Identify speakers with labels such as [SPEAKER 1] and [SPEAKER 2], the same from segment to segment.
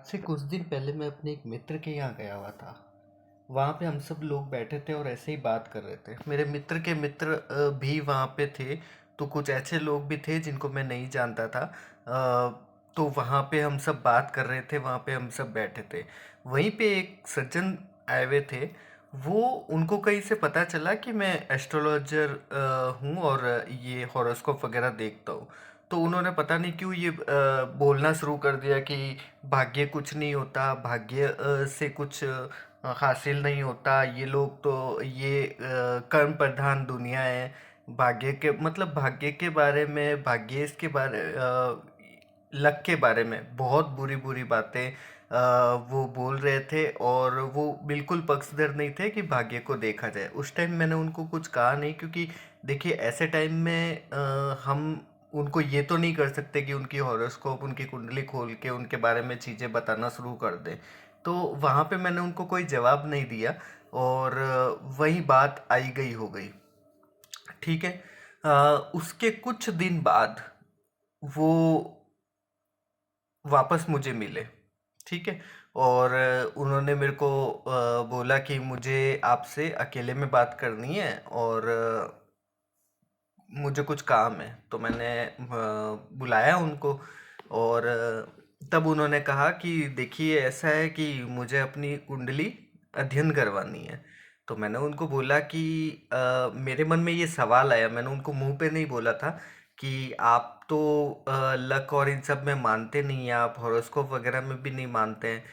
[SPEAKER 1] आज से कुछ दिन पहले मैं अपने एक मित्र के यहाँ गया हुआ था। वहाँ पे हम सब लोग बैठे थे और ऐसे ही बात कर रहे थे। मेरे मित्र के मित्र भी वहाँ पे थे। तो कुछ ऐसे लोग भी थे जिनको मैं नहीं जानता था। तो वहाँ पे हम सब बात कर रहे थे, वहाँ पे हम सब बैठे थे। वहीं पे एक सज्जन आए हुए थे। वो उनको कहीं से पता चला कि मैं एस्ट्रोलॉजर हूँ और ये हॉरोस्कोप वगैरह देखता हूँ। तो उन्होंने पता नहीं क्यों ये बोलना शुरू कर दिया कि भाग्य कुछ नहीं होता, भाग्य से कुछ हासिल नहीं होता। ये लोग तो ये कर्म प्रधान दुनिया है। भाग्य के मतलब भाग्य के बारे में, भाग्येश के बारे लक के बारे में बहुत बुरी बुरी बातें वो बोल रहे थे। और वो बिल्कुल पक्षधर नहीं थे कि भाग्य को देखा जाए। उस टाइम मैंने उनको कुछ कहा नहीं, क्योंकि देखिए ऐसे टाइम में हम उनको ये तो नहीं कर सकते कि उनकी हॉरोस्कोप, उनकी कुंडली खोल के उनके बारे में चीज़ें बताना शुरू कर दें। तो वहाँ पे मैंने उनको कोई जवाब नहीं दिया। और वही बात आई गई हो गई। ठीक है। उसके कुछ दिन बाद वो वापस मुझे मिले। ठीक है। और उन्होंने मेरे को बोला कि मुझे आपसे अकेले में बात करनी है और मुझे कुछ काम है। तो मैंने बुलाया उनको। और तब उन्होंने कहा कि देखिए ऐसा है कि मुझे अपनी कुंडली अध्ययन करवानी है। तो मैंने उनको बोला कि मेरे मन में ये सवाल आया। मैंने उनको मुंह पे नहीं बोला था कि आप तो लक और इन सब में मानते नहीं हैं, आप हॉरोस्कोप वगैरह में भी नहीं मानते हैं।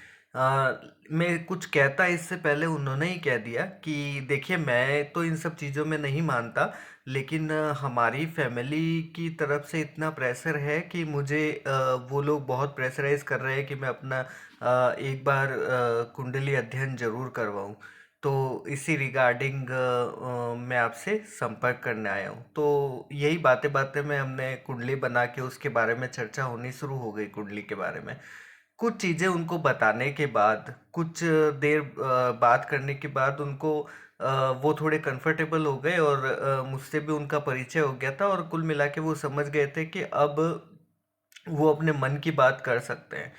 [SPEAKER 1] मैं कुछ कहता इससे पहले उन्होंने ही कह दिया कि देखिए मैं तो इन सब चीज़ों में नहीं मानता, लेकिन हमारी फैमिली की तरफ से इतना प्रेशर है कि मुझे वो लोग बहुत प्रेशराइज कर रहे हैं कि मैं अपना एक बार कुंडली अध्ययन जरूर करवाऊँ। तो इसी रिगार्डिंग मैं आपसे संपर्क करने आया हूँ। तो यही बातें बातें में हमने कुंडली बना के उसके बारे में चर्चा होनी शुरू हो गई। कुंडली के बारे में कुछ चीज़ें उनको बताने के बाद, कुछ देर बात करने के बाद उनको वो थोड़े कंफर्टेबल हो गए। और मुझसे भी उनका परिचय हो गया था। और कुल मिला के वो समझ गए थे कि अब वो अपने मन की बात कर सकते हैं।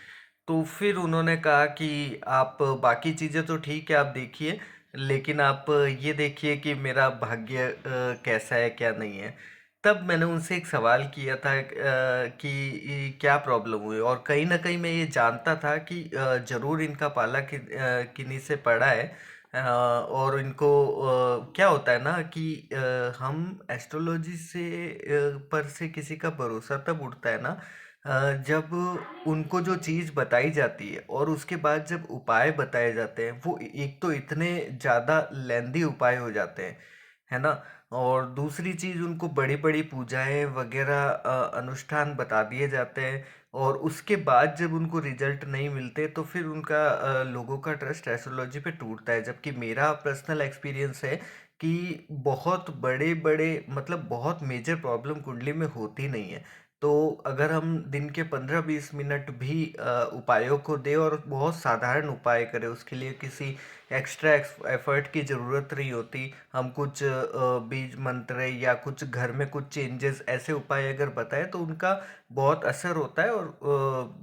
[SPEAKER 1] तो फिर उन्होंने कहा कि आप बाकी चीज़ें तो ठीक है, आप देखिए, लेकिन आप ये देखिए कि मेरा भाग्य कैसा है क्या नहीं है। तब मैंने उनसे एक सवाल किया था कि क्या प्रॉब्लम हुई। और कहीं ना कहीं मैं ये जानता था कि जरूर इनका पाला किन्हीं से पड़ा है। और इनको क्या होता है ना कि हम एस्ट्रोलॉजी से पर से किसी का भरोसा तब उठता है ना जब उनको जो चीज़ बताई जाती है और उसके बाद जब उपाय बताए जाते हैं, वो एक तो इतने ज़्यादा लेंदी उपाय हो जाते हैं, है ना। और दूसरी चीज़ उनको बड़ी बड़ी पूजाएं वगैरह अनुष्ठान बता दिए जाते हैं। और उसके बाद जब उनको रिजल्ट नहीं मिलते तो फिर उनका लोगों का ट्रस्ट एस्ट्रोलॉजी पे टूटता है। जबकि मेरा पर्सनल एक्सपीरियंस है कि बहुत बड़े बड़े मतलब बहुत मेजर प्रॉब्लम कुंडली में होती नहीं है। तो अगर हम दिन के 15-20 मिनट भी उपायों को दें और बहुत साधारण उपाय करें, उसके लिए किसी एक्स्ट्रा एफर्ट की ज़रूरत नहीं होती। हम कुछ बीज मंत्र या कुछ घर में कुछ चेंजेस ऐसे उपाय अगर बताएं तो उनका बहुत असर होता है। और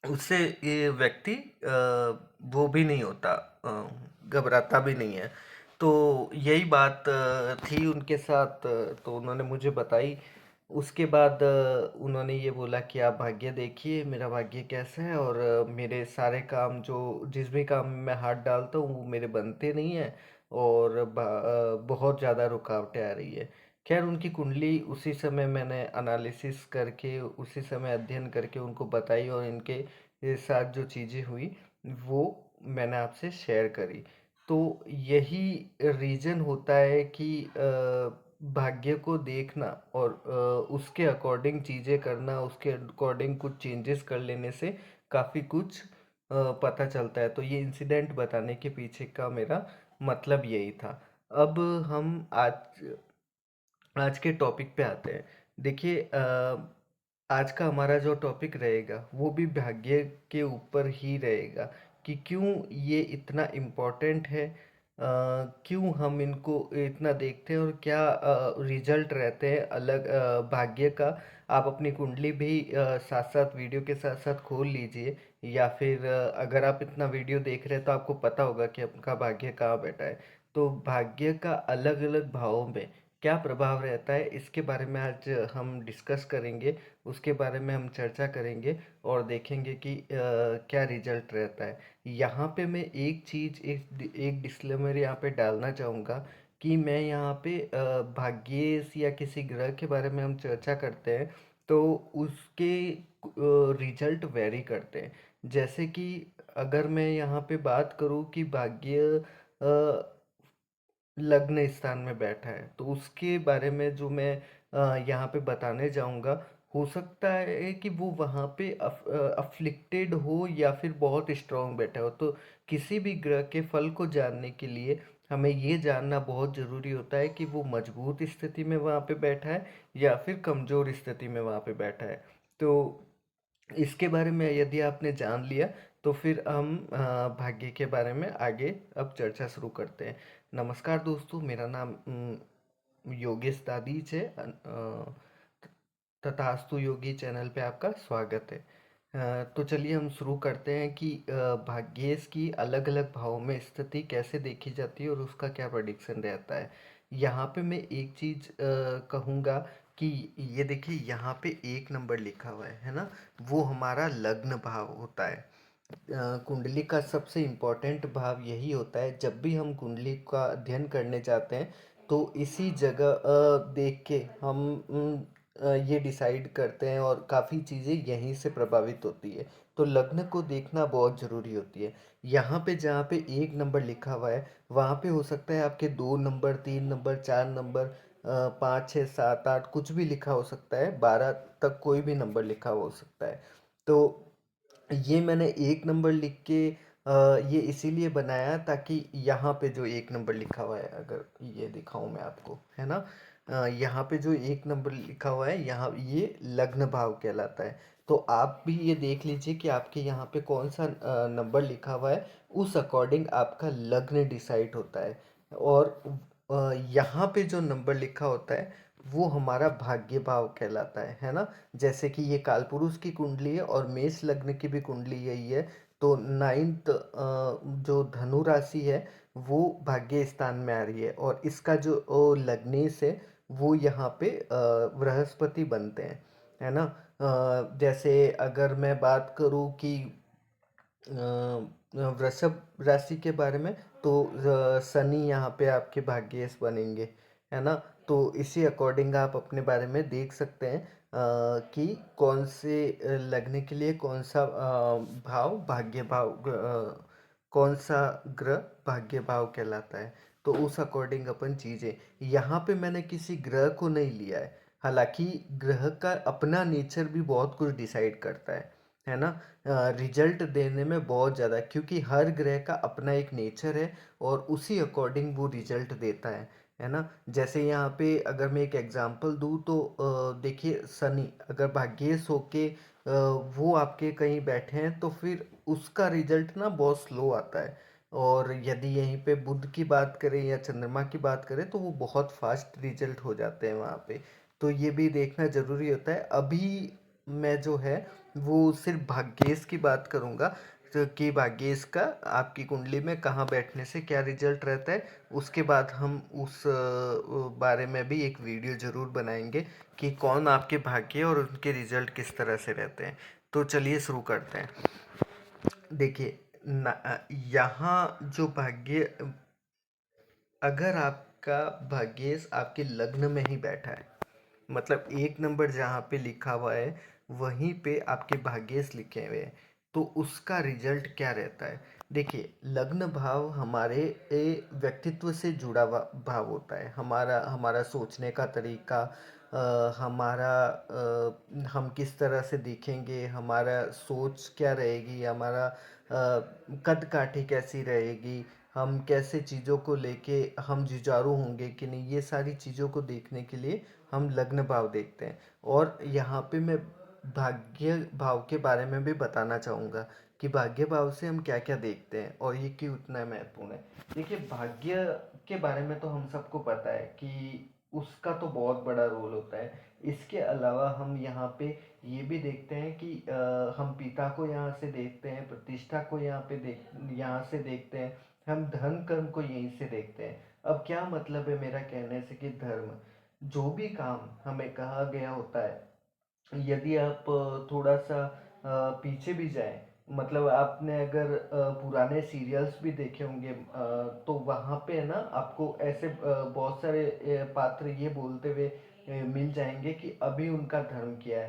[SPEAKER 1] उससे ये व्यक्ति वो भी नहीं होता, घबराता भी नहीं है। तो यही बात थी उनके साथ। तो उन्होंने मुझे बताई। उसके बाद उन्होंने ये बोला कि आप भाग्य देखिए मेरा भाग्य कैसा है। और मेरे सारे काम जो जिस भी काम में मैं हाथ डालता हूँ वो मेरे बनते नहीं हैं। और बहुत ज़्यादा रुकावटें आ रही है। खैर उनकी कुंडली उसी समय मैंने एनालिसिस करके, उसी समय अध्ययन करके उनको बताई। और इनके साथ जो चीज़ें हुई वो मैंने आपसे शेयर करी। तो यही रीज़न होता है कि भाग्य को देखना और उसके अकॉर्डिंग चीज़ें करना, उसके अकॉर्डिंग कुछ चेंजेस कर लेने से काफ़ी कुछ पता चलता है। तो ये इंसिडेंट बताने के पीछे का मेरा मतलब यही था। अब हम आज के टॉपिक पे आते हैं। देखिए आज का हमारा जो टॉपिक रहेगा वो भी भाग्य के ऊपर ही रहेगा कि क्यों ये इतना इम्पोर्टेंट है। क्यों हम इनको इतना देखते हैं और क्या रिजल्ट रहते हैं अलग भाग्य का। आप अपनी कुंडली भी साथ साथ वीडियो के साथ साथ खोल लीजिए, या फिर अगर आप इतना वीडियो देख रहे हैं तो आपको पता होगा कि आपका भाग्य कहाँ बैठा है। तो भाग्य का अलग अलग भावों में क्या प्रभाव रहता है, इसके बारे में आज हम डिस्कस करेंगे। उसके बारे में हम चर्चा करेंगे और देखेंगे कि क्या रिजल्ट रहता है। यहाँ पे मैं एक चीज़ एक डिस्क्लेमर यहाँ पे डालना चाहूँगा कि मैं यहाँ पे भाग्येश या किसी ग्रह के बारे में हम चर्चा करते हैं तो उसके रिजल्ट वेरी करते हैं। जैसे कि अगर मैं यहाँ पे बात करूँ कि भाग्य लग्न स्थान में बैठा है तो उसके बारे में जो मैं यहाँ पे बताने जाऊँगा, हो सकता है कि वो वहाँ पे अफ्लिक्टेड हो या फिर बहुत स्ट्रांग बैठा हो। तो किसी भी ग्रह के फल को जानने के लिए हमें ये जानना बहुत ज़रूरी होता है कि वो मजबूत स्थिति में वहाँ पे बैठा है या फिर कमज़ोर स्थिति में वहाँ पे बैठा है। तो इसके बारे में यदि आपने जान लिया तो फिर हम भाग्य के बारे में आगे अब चर्चा शुरू करते हैं। नमस्कार दोस्तों, मेरा नाम योगेश दादीज है। तथास्तु योगी चैनल पे आपका स्वागत है। तो चलिए हम शुरू करते हैं कि भाग्येश की अलग अलग भावों में स्थिति कैसे देखी जाती है और उसका क्या प्रेडिक्शन रहता है। यहाँ पे मैं एक चीज़ कहूँगा कि ये देखिए, यहाँ पे 1 नंबर लिखा हुआ है ना, वो हमारा लग्न भाव होता है। कुंडली का सबसे इम्पोर्टेंट भाव यही होता है। जब भी हम कुंडली का अध्ययन करने जाते हैं तो इसी जगह देख के हम ये डिसाइड करते हैं और काफ़ी चीज़ें यहीं से प्रभावित होती है। तो लग्न को देखना बहुत ज़रूरी होती है। यहाँ पे जहाँ पे 1 नंबर लिखा हुआ है वहाँ पे हो सकता है आपके 2 नंबर, 3 नंबर, 4 नंबर, 5, 6, 7, 8 कुछ भी लिखा हो सकता है, 12 तक कोई भी नंबर लिखा हो सकता है। तो ये मैंने 1 नंबर लिख के ये इसीलिए बनाया ताकि यहाँ पे जो 1 नंबर लिखा हुआ है, अगर ये दिखाऊं मैं आपको, है ना, यहाँ पे जो 1 नंबर लिखा हुआ है यहाँ ये लग्न भाव कहलाता है। तो आप भी ये देख लीजिए कि आपके यहाँ पे कौन सा नंबर लिखा हुआ है, उस अकॉर्डिंग आपका लग्न डिसाइड होता है। और यहाँ पे जो नंबर लिखा होता है वो हमारा भाग्य भाव कहलाता है ना। जैसे कि ये कालपुरुष की कुंडली है और मेष लग्न की भी कुंडली यही है। तो नाइन्थ जो धनु राशि है वो भाग्य स्थान में आ रही है और इसका जो लग्नेश है वो यहाँ पे बृहस्पति बनते हैं, है ना। जैसे अगर मैं बात करूँ कि वृषभ राशि के बारे में, तो शनि यहाँ पे आपके भाग्येश बनेंगे, है ना। तो इसी अकॉर्डिंग आप अपने बारे में देख सकते हैं कि कौन से लगने के लिए कौन सा भाव भाग्य भाव कौन सा ग्रह भाग्य भाव कहलाता है। तो उस अकॉर्डिंग अपन चीज़ें, यहाँ पे मैंने किसी ग्रह को नहीं लिया है। हालांकि ग्रह का अपना नेचर भी बहुत कुछ डिसाइड करता है ना। रिजल्ट देने में बहुत ज़्यादा, क्योंकि हर ग्रह का अपना एक नेचर है और उसी अकॉर्डिंग वो रिजल्ट देता है ना। जैसे यहाँ पे अगर मैं एक एग्जांपल दूँ तो देखिए, शनि अगर भाग्येश होके वो आपके कहीं बैठे हैं तो फिर उसका रिजल्ट ना बहुत स्लो आता है। और यदि यहीं पे बुध की बात करें या चंद्रमा की बात करें तो वो बहुत फास्ट रिजल्ट हो जाते हैं वहाँ पे। तो ये भी देखना ज़रूरी होता है। अभी मैं जो है वो सिर्फ भाग्येश की बात करूँगा, तो कि भाग्येश का आपकी कुंडली में कहाँ बैठने से क्या रिजल्ट रहता है। उसके बाद हम उस बारे में भी एक वीडियो ज़रूर बनाएंगे कि कौन आपके भाग्य और उनके रिजल्ट किस तरह से रहते हैं। तो चलिए शुरू करते हैं। देखिए यहाँ जो भाग्य, अगर आपका भाग्येश आपके लग्न में ही बैठा है, मतलब 1 नंबर जहाँ पे लिखा हुआ है वहीं पे आपके भाग्येश लिखे हुए हैं, तो उसका रिजल्ट क्या रहता है। देखिए, लग्न भाव हमारे व्यक्तित्व से जुड़ा हुआ भाव होता है। हमारा हमारा सोचने का तरीका, हमारा हम किस तरह से दिखेंगे, हमारा सोच क्या रहेगी, हमारा कद काठी कैसी रहेगी, हम कैसे चीज़ों को लेके हम जुझारू होंगे कि नहीं, ये सारी चीज़ों को देखने के लिए हम लग्न भाव देखते हैं। और यहाँ पे मैं भाग्य भाव के बारे में भी बताना चाहूँगा कि भाग्य भाव से हम क्या क्या देखते हैं और ये क्यों इतना महत्वपूर्ण है। देखिए, भाग्य के बारे में तो हम सबको पता है कि उसका तो बहुत बड़ा रोल होता है। इसके अलावा हम यहाँ पे ये भी देखते हैं कि हम पिता को यहाँ से देखते हैं, प्रतिष्ठा को यहाँ से देखते हैं, हम धर्म कर्म को यहीं से देखते हैं। अब क्या मतलब है मेरा कहने से कि धर्म, जो भी काम हमें कहा गया होता है, यदि आप थोड़ा सा पीछे भी जाएं, मतलब आपने अगर पुराने सीरियल्स भी देखे होंगे, तो वहाँ पे है ना आपको ऐसे बहुत सारे पात्र ये बोलते हुए मिल जाएंगे कि अभी उनका धर्म क्या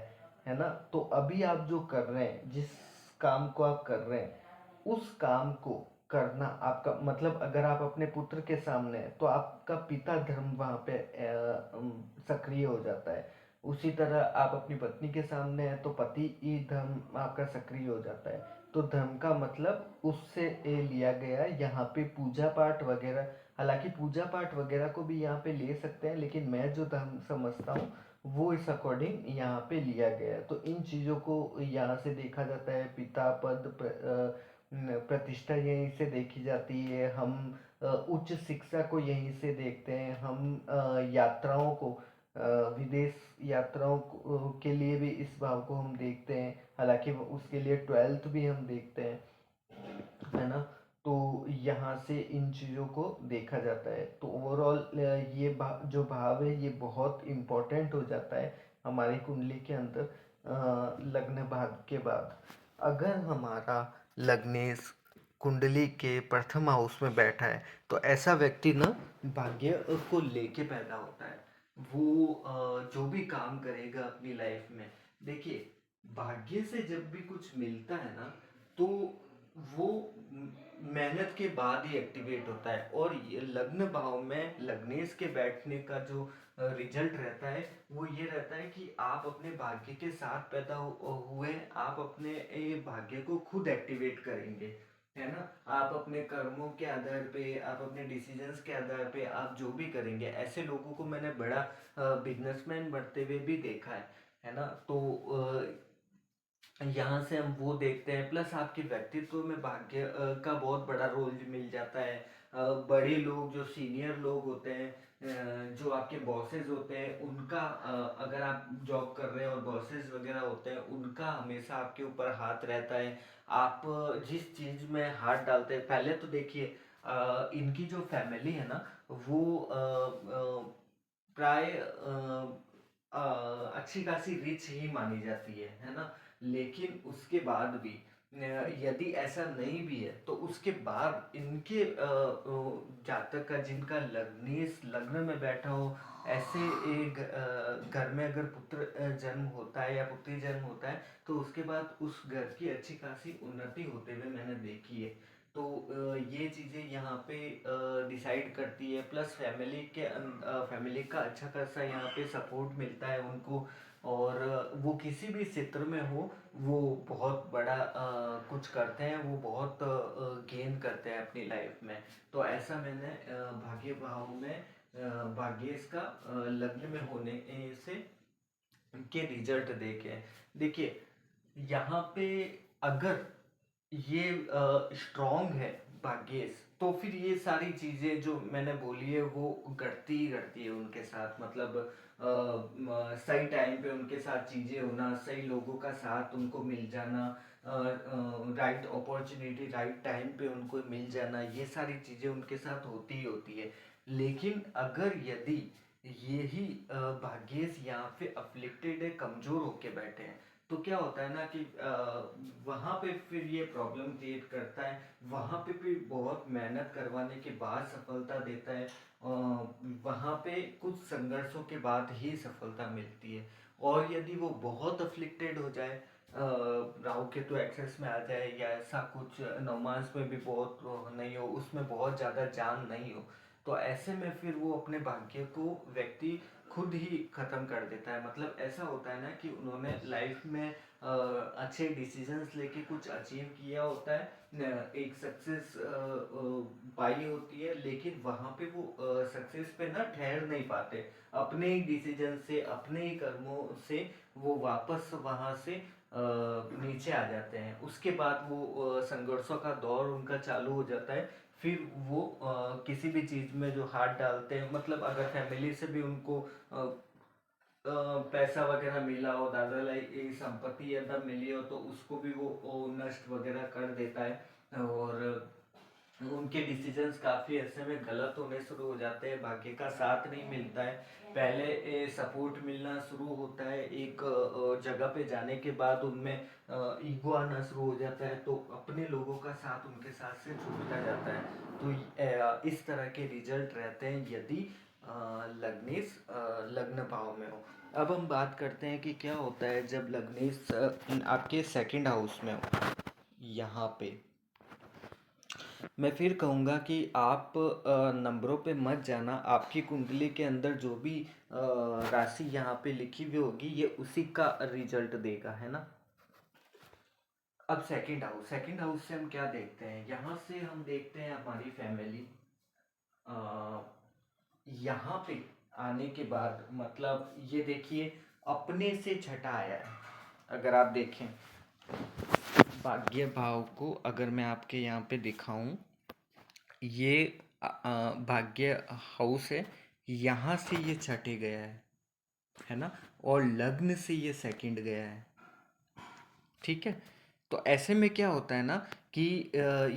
[SPEAKER 1] है ना। तो अभी आप जो कर रहे हैं, जिस काम को आप कर रहे हैं, उस काम को करना आपका मतलब, अगर आप अपने पुत्र के सामने हैं तो आपका पिता धर्म वहाँ पे सक्रिय हो जाता है। उसी तरह आप अपनी पत्नी के सामने हैं तो पति ही धर्म आपका सक्रिय हो जाता है। तो धर्म का मतलब उससे लिया गया है यहाँ पे पूजा पाठ वगैरह। हालांकि पूजा पाठ वगैरह को भी यहाँ पे ले सकते हैं, लेकिन मैं जो धर्म समझता हूँ वो इस अकॉर्डिंग यहाँ पे लिया गया है। तो इन चीज़ों को यहाँ से देखा जाता है। पिता पद प्रतिष्ठा यहीं से देखी जाती है। हम उच्च शिक्षा को यहीं से देखते हैं। हम यात्राओं को, विदेश के लिए भी इस भाव को हम देखते हैं। हालांकि उसके लिए 12th भी हम देखते हैं, है ना। तो यहाँ से इन चीज़ों को देखा जाता है। तो ओवरऑल ये जो भाव है ये बहुत इम्पोर्टेंट हो जाता है हमारी कुंडली के अंदर। लग्न भाव के बाद अगर हमारा लग्नेश कुंडली के प्रथम हाउस में बैठा है तो ऐसा व्यक्ति ना भाग्य को लेके पैदा होता है। वो जो भी काम करेगा अपनी लाइफ में, देखिए, भाग्य से जब भी कुछ मिलता है ना, तो वो मेहनत के बाद ही एक्टिवेट होता है। और ये लग्न भाव में लग्नेश के बैठने का जो रिजल्ट रहता है वो ये रहता है कि आप अपने भाग्य के साथ पैदा हुए, आप अपने भाग्य को खुद एक्टिवेट करेंगे, है ना। आप अपने कर्मों के आधार पे, आप अपने डिसीजंस के आधार पे आप जो भी करेंगे, ऐसे लोगों को मैंने बड़ा बिजनेसमैन बनते हुए भी देखा है ना। तो यहाँ से हम वो देखते हैं। प्लस आपके व्यक्तित्व में भाग्य का बहुत बड़ा रोल मिल जाता है। बड़े लोग, जो सीनियर लोग होते हैं, जो आपके बॉसेस होते हैं, उनका अगर आप जॉब कर रहे हैं और बॉसेस वगैरह होते हैं, उनका हमेशा आपके ऊपर हाथ रहता है। आप जिस चीज़ में हाथ डालते हैं, पहले तो देखिए, इनकी जो फैमिली है ना, वो प्राय अच्छी खासी रिच ही मानी जाती है ना। लेकिन उसके बाद भी यदि ऐसा नहीं भी है तो उसके बाद इनके जातक का, जिनका लग्नेश लग्न में बैठा हो, ऐसे एक घर में अगर पुत्र जन्म होता है या पुत्री जन्म होता है, तो उसके बाद उस घर की अच्छी खासी उन्नति होते हुए मैंने देखी है। तो ये चीज़ें यहाँ पे डिसाइड करती है। प्लस फैमिली का अच्छा खासा यहाँ पे सपोर्ट मिलता है उनको। और वो किसी भी क्षेत्र में हो, वो बहुत बड़ा कुछ करते हैं, वो बहुत गेन करते हैं अपनी लाइफ में। तो ऐसा मैंने भाग्य भाव में भाग्येश का लग्न में होने से के रिजल्ट देखे हैं। देखिए, यहाँ पे अगर ये स्ट्रॉन्ग है भाग्येश, तो फिर ये सारी चीजें जो मैंने बोली है वो घटती ही घटती है उनके साथ। मतलब सही टाइम पे उनके साथ चीजें होना, सही लोगों का साथ उनको मिल जाना, राइट अपॉर्चुनिटी राइट टाइम पे उनको मिल जाना, ये सारी चीजें उनके साथ होती ही होती है। लेकिन अगर यदि यही भाग्येश यहाँ पे अफ्लिक्टेड है, कमजोर होके बैठे हैं, तो क्या होता है ना कि वहाँ पे फिर ये प्रॉब्लम क्रिएट करता है। वहाँ पे फिर बहुत मेहनत करवाने के बाद सफलता देता है। वहाँ पे कुछ संघर्षों के बाद ही सफलता मिलती है। और यदि वो बहुत अफ्लिक्टेड हो जाए, राहु केतु एक्सेस में आ जाए, या ऐसा कुछ नवमांश में भी बहुत नहीं हो, उसमें बहुत ज़्यादा जान नहीं हो, तो ऐसे में फिर वो अपने भाग्य को व्यक्ति खुद ही खत्म कर देता है। मतलब ऐसा होता है ना कि उन्होंने लाइफ में अच्छे डिसीजंस लेके कुछ अचीव किया होता है, एक सक्सेस पाई होती है, लेकिन वहाँ पे वो सक्सेस पे ना ठहर नहीं पाते। अपने ही डिसीजन से, अपने ही कर्मों से वो वापस वहाँ से नीचे आ जाते हैं। उसके बाद वो संघर्षों का दौर उनका चालू हो जाता है। फिर वो किसी भी चीज़ में जो हाथ डालते हैं, मतलब अगर फैमिली से भी उनको पैसा वगैरह मिला हो, दादा लाई संपत्ति या तब मिली हो, तो उसको भी वो नष्ट वगैरह कर देता है। और उनके डिसीजंस काफ़ी ऐसे में गलत होने शुरू हो जाते हैं, भाग्य का साथ नहीं मिलता है। पहले सपोर्ट मिलना शुरू होता है, एक जगह पे जाने के बाद उनमें ईगो आना शुरू हो जाता है, तो अपने लोगों का साथ उनके साथ से छूटता जाता है। तो इस तरह के रिजल्ट रहते हैं यदि लग्नेश लग्न भाव में हो। अब हम बात करते हैं कि क्या होता है जब लग्नेश आपके सेकंड हाउस में हो। यहाँ पे मैं फिर कहूँगा कि आप नंबरों पे मत जाना। आपकी कुंडली के अंदर जो भी राशि यहाँ पे लिखी हुई होगी, ये उसी का रिजल्ट देगा, है ना। अब सेकंड हाउस से हम क्या देखते हैं, यहाँ से हम देखते हैं हमारी फैमिली। यहाँ पे आने के बाद मतलब ये देखिए, अपने से छठा आया है। अगर आप देखें भाग्य भाव को, अगर मैं आपके यहाँ पे दिखाऊं, ये भाग्य हाउस है, यहाँ से ये छठे गया है ना। और लग्न से ये सेकंड गया है, ठीक है। तो ऐसे में क्या होता है ना कि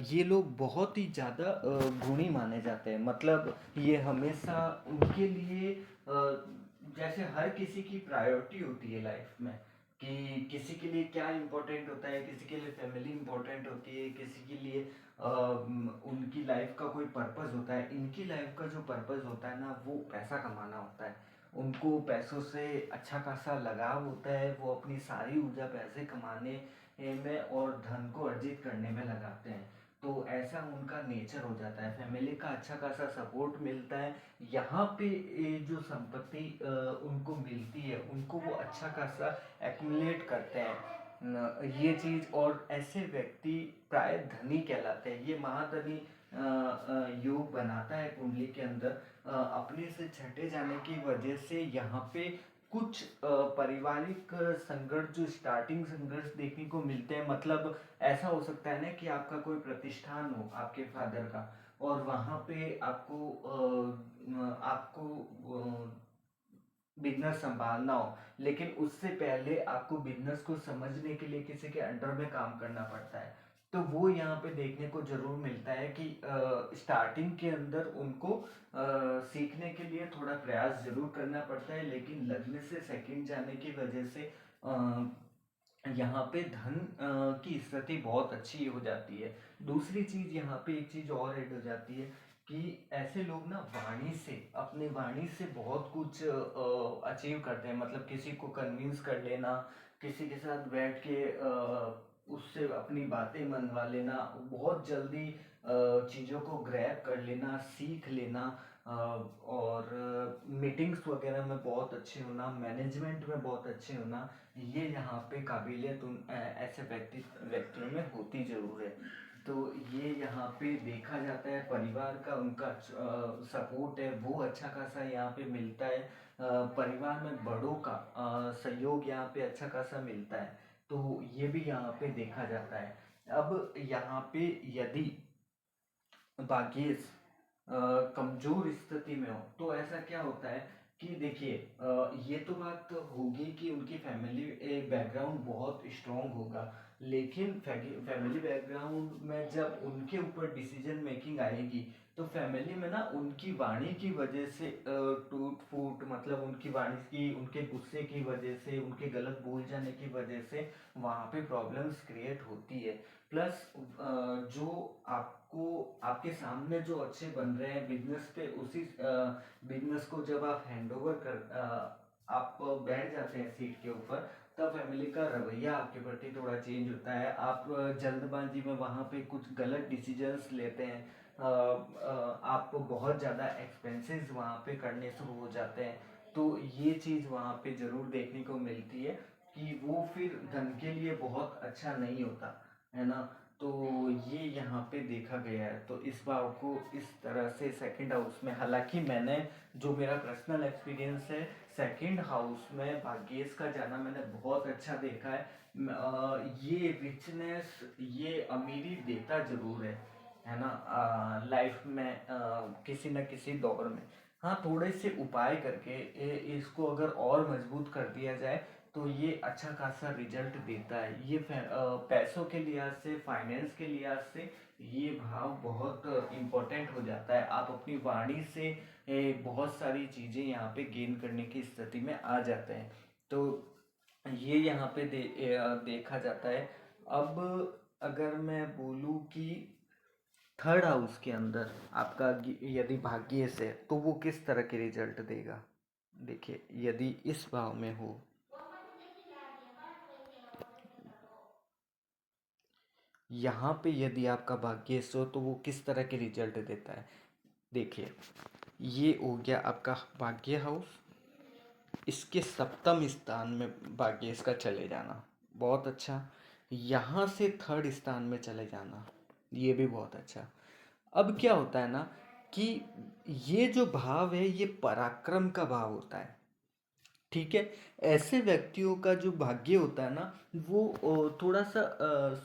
[SPEAKER 1] ये लोग बहुत ही ज़्यादा गुणी माने जाते हैं। मतलब ये हमेशा उनके लिए जैसे हर किसी की प्रायोरिटी होती है लाइफ में, कि किसी के लिए क्या इम्पोर्टेंट होता है, किसी के लिए फैमिली इम्पोर्टेंट होती है, किसी के लिए उनकी लाइफ का कोई पर्पस होता है। इनकी लाइफ का जो पर्पस होता है ना, वो पैसा कमाना होता है। उनको पैसों से अच्छा खासा लगाव होता है, वो अपनी सारी ऊर्जा पैसे कमाने में और धन को अर्जित करने में लगाते हैं। तो ऐसा उनका नेचर हो जाता है। फैमिली का अच्छा खासा सपोर्ट मिलता है। यहाँ पे ये जो संपत्ति उनको मिलती है, उनको वो अच्छा खासा एक्युमुलेट करते हैं ये चीज़। और ऐसे व्यक्ति प्राय धनी कहलाते हैं। ये महाधनी योग बनाता है कुंडली के अंदर। अपने से छठे जाने की वजह से यहाँ पे कुछ पारिवारिक संघर्ष, जो स्टार्टिंग संघर्ष देखने को मिलते हैं। मतलब ऐसा हो सकता है ना कि आपका कोई प्रतिष्ठान हो आपके फादर का, और वहाँ पे आपको बिजनेस संभालना हो, लेकिन उससे पहले आपको बिजनेस को समझने के लिए किसी के अंडर में काम करना पड़ता है। तो वो यहाँ पे देखने को जरूर मिलता है कि स्टार्टिंग के अंदर उनको सीखने के लिए थोड़ा प्रयास जरूर करना पड़ता है, लेकिन लगने से सेकंड जाने की वजह से यहाँ पे धन की स्थिति बहुत अच्छी हो जाती है। दूसरी चीज यहाँ पे एक चीज और ऐड हो जाती है कि ऐसे लोग ना वाणी से, अपने वाणी से बहुत कुछ अचीव करते हैं। मतलब किसी को कन्विंस कर लेना, किसी के साथ बैठ के उससे अपनी बातें मनवा लेना, बहुत जल्दी चीज़ों को ग्रैब कर लेना, सीख लेना, और मीटिंग्स वगैरह में बहुत अच्छे होना, मैनेजमेंट में बहुत अच्छे होना, ये यहाँ पे काबिलियत ऐसे व्यक्तियों में होती जरूर है। तो ये यहाँ पे देखा जाता है। परिवार का उनका सपोर्ट है वो अच्छा खासा यहाँ पे मिलता है। परिवार में बड़ों का सहयोग यहाँ पे अच्छा खासा मिलता है। तो ये भी यहाँ पे देखा जाता है। अब यहाँ पे यदि भाग्येश कमजोर स्थिति में हो, तो ऐसा क्या होता है कि देखिए, ये तो बात होगी कि उनकी फैमिली बैकग्राउंड बहुत स्ट्रांग होगा। लेकिन फैमिली बैकग्राउंड में जब उनके ऊपर डिसीजन मेकिंग आएगी, तो फैमिली में ना उनकी वाणी की वजह से टूट फूट, मतलब उनकी वाणी की, उनके गुस्से की वजह से, उनके गलत बोल जाने की वजह से वहाँ पे प्रॉब्लम्स क्रिएट होती है। प्लस जो आपको आपके सामने जो अच्छे बन रहे हैं बिजनेस पे, उसी बिजनेस को जब आप हैंड ओवर आप बैठ जाते हैं सीट के ऊपर, तब फैमिली का रवैया आपके प्रति थोड़ा चेंज होता है। आप जल्दबाजी में वहाँ पे कुछ गलत डिसीजंस लेते हैं। आप बहुत ज़्यादा एक्सपेंसेस वहाँ पे करने शुरू हो जाते हैं। तो ये चीज़ वहाँ पे ज़रूर देखने को मिलती है कि वो फिर धन के लिए बहुत अच्छा नहीं होता, है ना। तो ये यहाँ पे देखा गया है। तो इस भाव को इस तरह से सेकंड हाउस में, हालांकि मैंने, जो मेरा पर्सनल एक्सपीरियंस है, सेकंड हाउस में भाग्येश का जाना मैंने बहुत अच्छा देखा है। ये रिचनेस, ये अमीरी देता जरूर है ना, लाइफ में किसी न किसी दौर में। हाँ, थोड़े से उपाय करके इसको अगर और मजबूत कर दिया जाए तो ये अच्छा खासा रिजल्ट देता है। ये पैसों के लिहाज से, फाइनेंस के लिहाज से ये भाव बहुत इम्पोर्टेंट हो जाता है। आप अपनी वाणी से बहुत सारी चीज़ें यहाँ पे गेन करने की स्थिति में आ जाते हैं। तो ये यहाँ पे देखा जाता है। अब अगर मैं बोलूँ कि थर्ड हाउस के अंदर आपका यदि भाग्य से है तो वो किस तरह के रिजल्ट देगा। देखिए, यदि इस भाव में हो, यहाँ पे यदि आपका भाग्य से हो तो वो किस तरह के रिजल्ट देता है। देखिए, ये हो गया आपका भाग्य हाउस, इसके सप्तम स्थान में भाग्य इसका चले जाना, बहुत अच्छा। यहाँ से थर्ड स्थान में चले जाना, ये भी बहुत अच्छा। अब क्या होता है ना कि ये जो भाव है ये पराक्रम का भाव होता है, ठीक है। ऐसे व्यक्तियों का जो भाग्य होता है ना, वो थोड़ा सा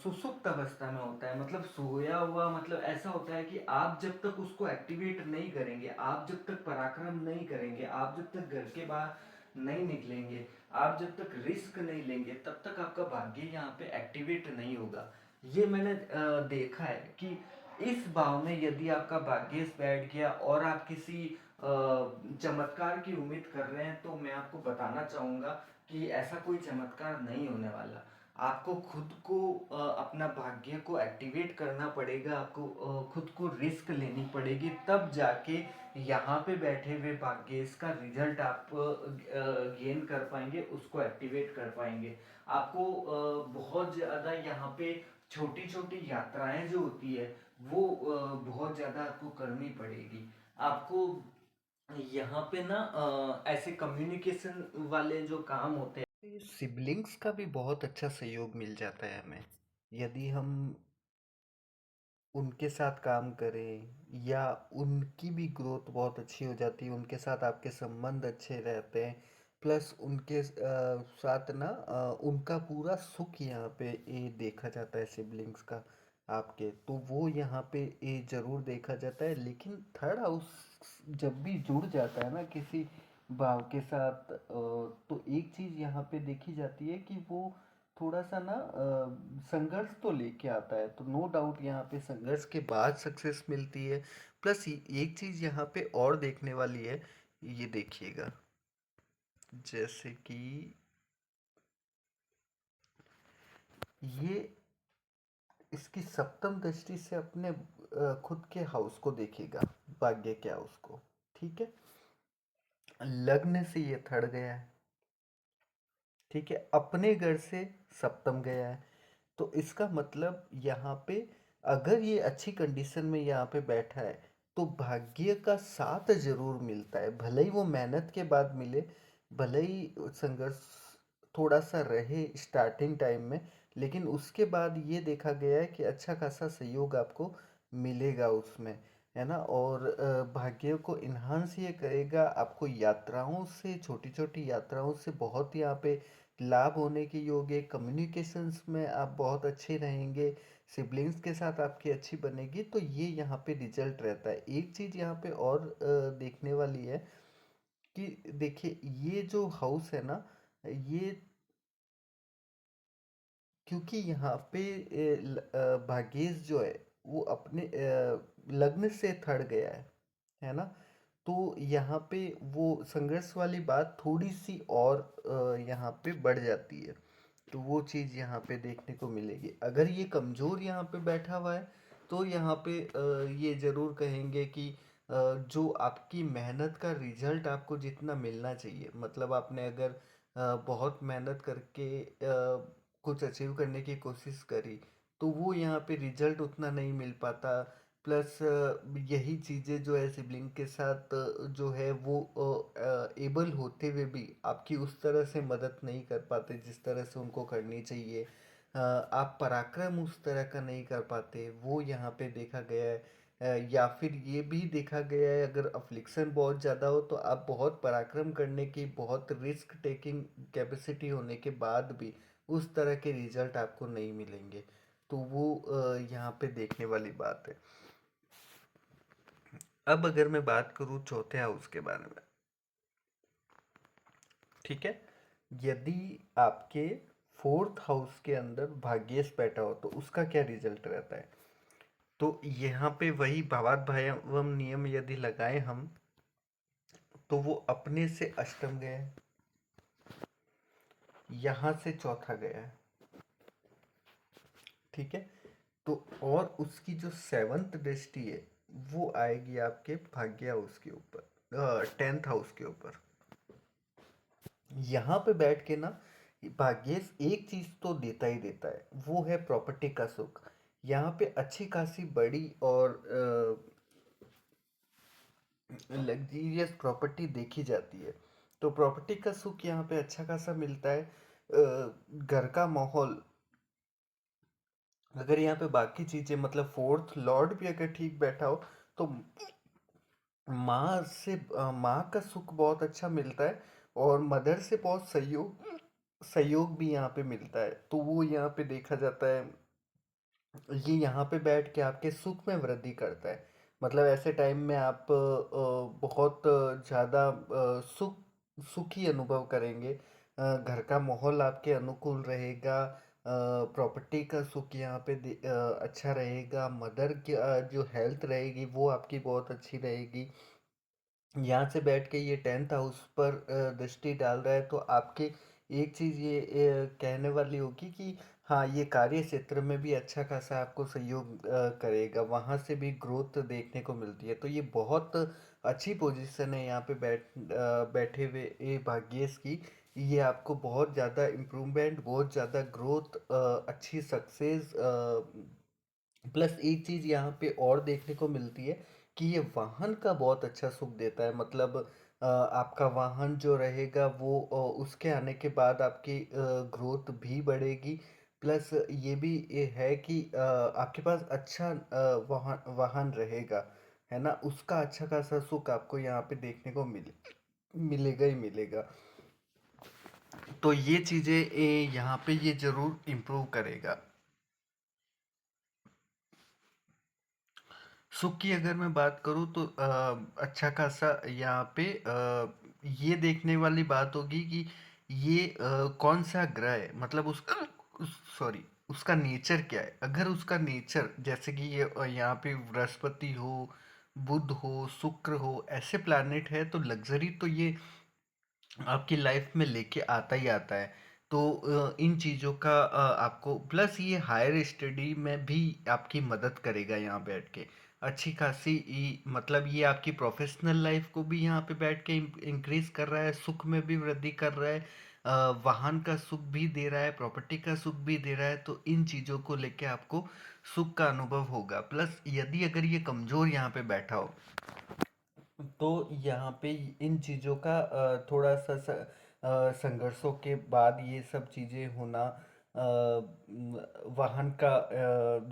[SPEAKER 1] सुसुप्त अवस्था में होता है, मतलब सोया हुआ। मतलब ऐसा होता है कि आप जब तक उसको एक्टिवेट नहीं करेंगे, आप जब तक पराक्रम नहीं करेंगे, आप जब तक घर के बाहर नहीं निकलेंगे, आप जब तक रिस्क नहीं लेंगे, तब तक आपका भाग्य यहाँ पे एक्टिवेट नहीं होगा। ये मैंने देखा है कि इस भाव में यदि आपका भाग्य बैठ गया और आप किसी चमत्कार की उम्मीद कर रहे हैं, तो मैं आपको बताना चाहूंगा कि ऐसा कोई चमत्कार नहीं होने वाला। आपको खुद को अपना भाग्य को एक्टिवेट करना पड़ेगा, आपको खुद को रिस्क लेनी पड़ेगी, तब जाके यहाँ पे बैठे हुए भाग्य का रिजल्ट आप गेन कर पाएंगे, उसको एक्टिवेट कर पाएंगे। आपको बहुत ज़्यादा यहाँ पे छोटी छोटी यात्राएं जो होती है वो बहुत ज़्यादा आपको करनी पड़ेगी। आपको यहाँ पे ना ऐसे कम्युनिकेशन वाले जो काम होते हैं, सिबलिंग्स का भी बहुत अच्छा सहयोग मिल जाता है हमें, यदि हम उनके साथ काम करें, या उनकी भी ग्रोथ बहुत अच्छी हो जाती है, उनके साथ आपके संबंध अच्छे रहते हैं। प्लस उनके साथ ना उनका पूरा सुख यहाँ पे ये देखा जाता है सिबलिंग्स का आपके, तो वो यहाँ पे ये जरूर देखा जाता है। लेकिन थर्ड हाउस जब भी जुड़ जाता है ना किसी भाव के साथ, तो एक चीज यहाँ पे देखी जाती है कि वो थोड़ा सा ना संघर्ष तो लेके आता है। तो नो डाउट यहाँ पे संघर्ष के बाद सक्सेस मिलती है। प्लस एक चीज यहाँ पे और देखने वाली है, ये देखिएगा, जैसे कि ये इसकी सप्तम दृष्टि से अपने खुद के हाउस को देखेगा, भाग्य के हाउस को, ठीक है। लग्न से ये थड़ गया है, ठीक है, अपने घर से सप्तम गया है। तो इसका मतलब यहाँ पे अगर ये अच्छी कंडीशन में यहाँ पे बैठा है तो भाग्य का साथ जरूर मिलता है, भले ही वो मेहनत के बाद मिले, भले ही संघर्ष थोड़ा सा रहे स्टार्टिंग टाइम में, लेकिन उसके बाद ये देखा गया है कि अच्छा खासा सहयोग आपको मिलेगा उसमें, है ना। और भाग्य को इन्हांस ये करेगा, आपको यात्राओं से, छोटी छोटी यात्राओं से बहुत यहाँ पे लाभ होने के योग है। कम्युनिकेशंस में आप बहुत अच्छे रहेंगे, सिबलिंग्स के साथ आपकी अच्छी बनेगी, तो ये यहाँ पे रिजल्ट रहता है। एक चीज़ यहाँ पे और देखने वाली है कि देखिए, ये जो हाउस है ना, ये क्योंकि यहाँ पे भाग्येश जो है वो अपने लग्न से थड़ गया है ना। तो यहाँ पे वो संघर्ष वाली बात थोड़ी सी और यहाँ पे बढ़ जाती है। तो वो चीज़ यहाँ पे देखने को मिलेगी। अगर ये कमज़ोर यहाँ पे बैठा हुआ है तो यहाँ पे ये ज़रूर कहेंगे कि जो आपकी मेहनत का रिजल्ट आपको जितना मिलना चाहिए, मतलब आपने अगर बहुत मेहनत करके कुछ अचीव करने की कोशिश करी, तो वो यहाँ पे रिजल्ट उतना नहीं मिल पाता। प्लस यही चीज़ें जो है सिबलिंग के साथ जो है वो एबल होते हुए भी आपकी उस तरह से मदद नहीं कर पाते जिस तरह से उनको करनी चाहिए। आप पराक्रम उस तरह का नहीं कर पाते, वो यहाँ पे देखा गया है। या फिर ये भी देखा गया है, अगर अफ्लिक्शन बहुत ज़्यादा हो तो आप बहुत पराक्रम करने की, बहुत रिस्क टेकिंग कैपेसिटी होने के बाद भी उस तरह के रिजल्ट आपको नहीं मिलेंगे। तो वो यहाँ पे देखने वाली बात है। अब अगर मैं बात करूँ चौथे हाउस के बारे में, ठीक है, यदि आपके फोर्थ हाउस के अंदर भाग्येश बैठा हो तो उसका क्या रिजल्ट रहता है। तो यहाँ पे वही भवात भावम नियम यदि लगाए हम, तो वो अपने से अष्टम गया है, यहाँ से चौथा गया है, ठीक है। तो और उसकी जो सेवंथ दृष्टि है वो आएगी आपके भाग्य हाउस के ऊपर, टेंथ हाउस के ऊपर। यहाँ पे बैठ के ना भाग्येश एक चीज तो देता ही देता है, वो है प्रॉपर्टी का सुख। यहाँ पे अच्छी खासी बड़ी और लग्जीरियस प्रॉपर्टी देखी जाती है। तो प्रॉपर्टी का सुख यहाँ पे अच्छा खासा मिलता है। घर का माहौल, अगर यहाँ पे बाकी चीजें मतलब फोर्थ लॉर्ड भी अगर ठीक बैठा हो तो माँ का सुख बहुत अच्छा मिलता है, और मदर से बहुत सहयोग भी यहाँ पे मिलता है। तो वो यहाँ पे देखा जाता है, ये यहाँ पे बैठ के आपके सुख में वृद्धि करता है। मतलब ऐसे टाइम में आप बहुत ज़्यादा सुखी अनुभव करेंगे। घर का माहौल आपके अनुकूल रहेगा। प्रॉपर्टी का सुख यहाँ पे अच्छा रहेगा। मदर की जो हेल्थ रहेगी वो आपकी बहुत अच्छी रहेगी। यहाँ से बैठ के ये टेंथ हाउस पर दृष्टि डाल रहा है, तो आपके एक चीज़ ये कहने वाली होगी कि हाँ, ये कार्य क्षेत्र में भी अच्छा खासा आपको सहयोग करेगा, वहाँ से भी ग्रोथ देखने को मिलती है। तो ये बहुत अच्छी पोजीशन है यहाँ पे बैठे हुए ये भाग्येश की। ये आपको बहुत ज़्यादा इम्प्रूवमेंट, बहुत ज़्यादा ग्रोथ, अच्छी सक्सेस, प्लस एक चीज यहाँ पे और देखने को मिलती है कि ये वाहन का बहुत अच्छा सुख देता है। मतलब आपका वाहन जो रहेगा वो उसके आने के बाद आपकी ग्रोथ भी बढ़ेगी। प्लस ये भी ये है कि आपके पास अच्छा वाहन वाहन रहेगा, है ना, उसका अच्छा खासा सुख आपको यहाँ पे देखने को मिलेगा ही मिलेगा। तो ये चीजें यहाँ पे ये जरूर इम्प्रूव करेगा। सुख की अगर मैं बात करूँ तो अच्छा खासा यहाँ पे ये देखने वाली बात होगी कि ये कौन सा ग्रह है, मतलब उसका सॉरी उसका नेचर क्या है। अगर उसका नेचर जैसे कि ये यहाँ पे बृहस्पति हो, बुध हो, शुक्र हो, ऐसे प्लैनेट है तो लग्जरी तो ये आपकी लाइफ में लेके आता ही आता है। तो इन चीज़ों का आपको प्लस ये हायर स्टडी में भी आपकी मदद करेगा यहाँ बैठ के। अच्छी खासी मतलब ये आपकी प्रोफेशनल लाइफ को भी यहाँ पे बैठ के इंक्रीज कर रहा है, सुख में भी वृद्धि कर रहा है, वाहन का सुख भी दे रहा है, प्रॉपर्टी का सुख भी दे रहा है। तो इन चीज़ों को लेके आपको सुख का अनुभव होगा। प्लस यदि अगर ये कमज़ोर यहाँ पे बैठा हो तो यहाँ पे इन चीज़ों का थोड़ा सा संघर्षों के बाद ये सब चीज़ें होना, वाहन का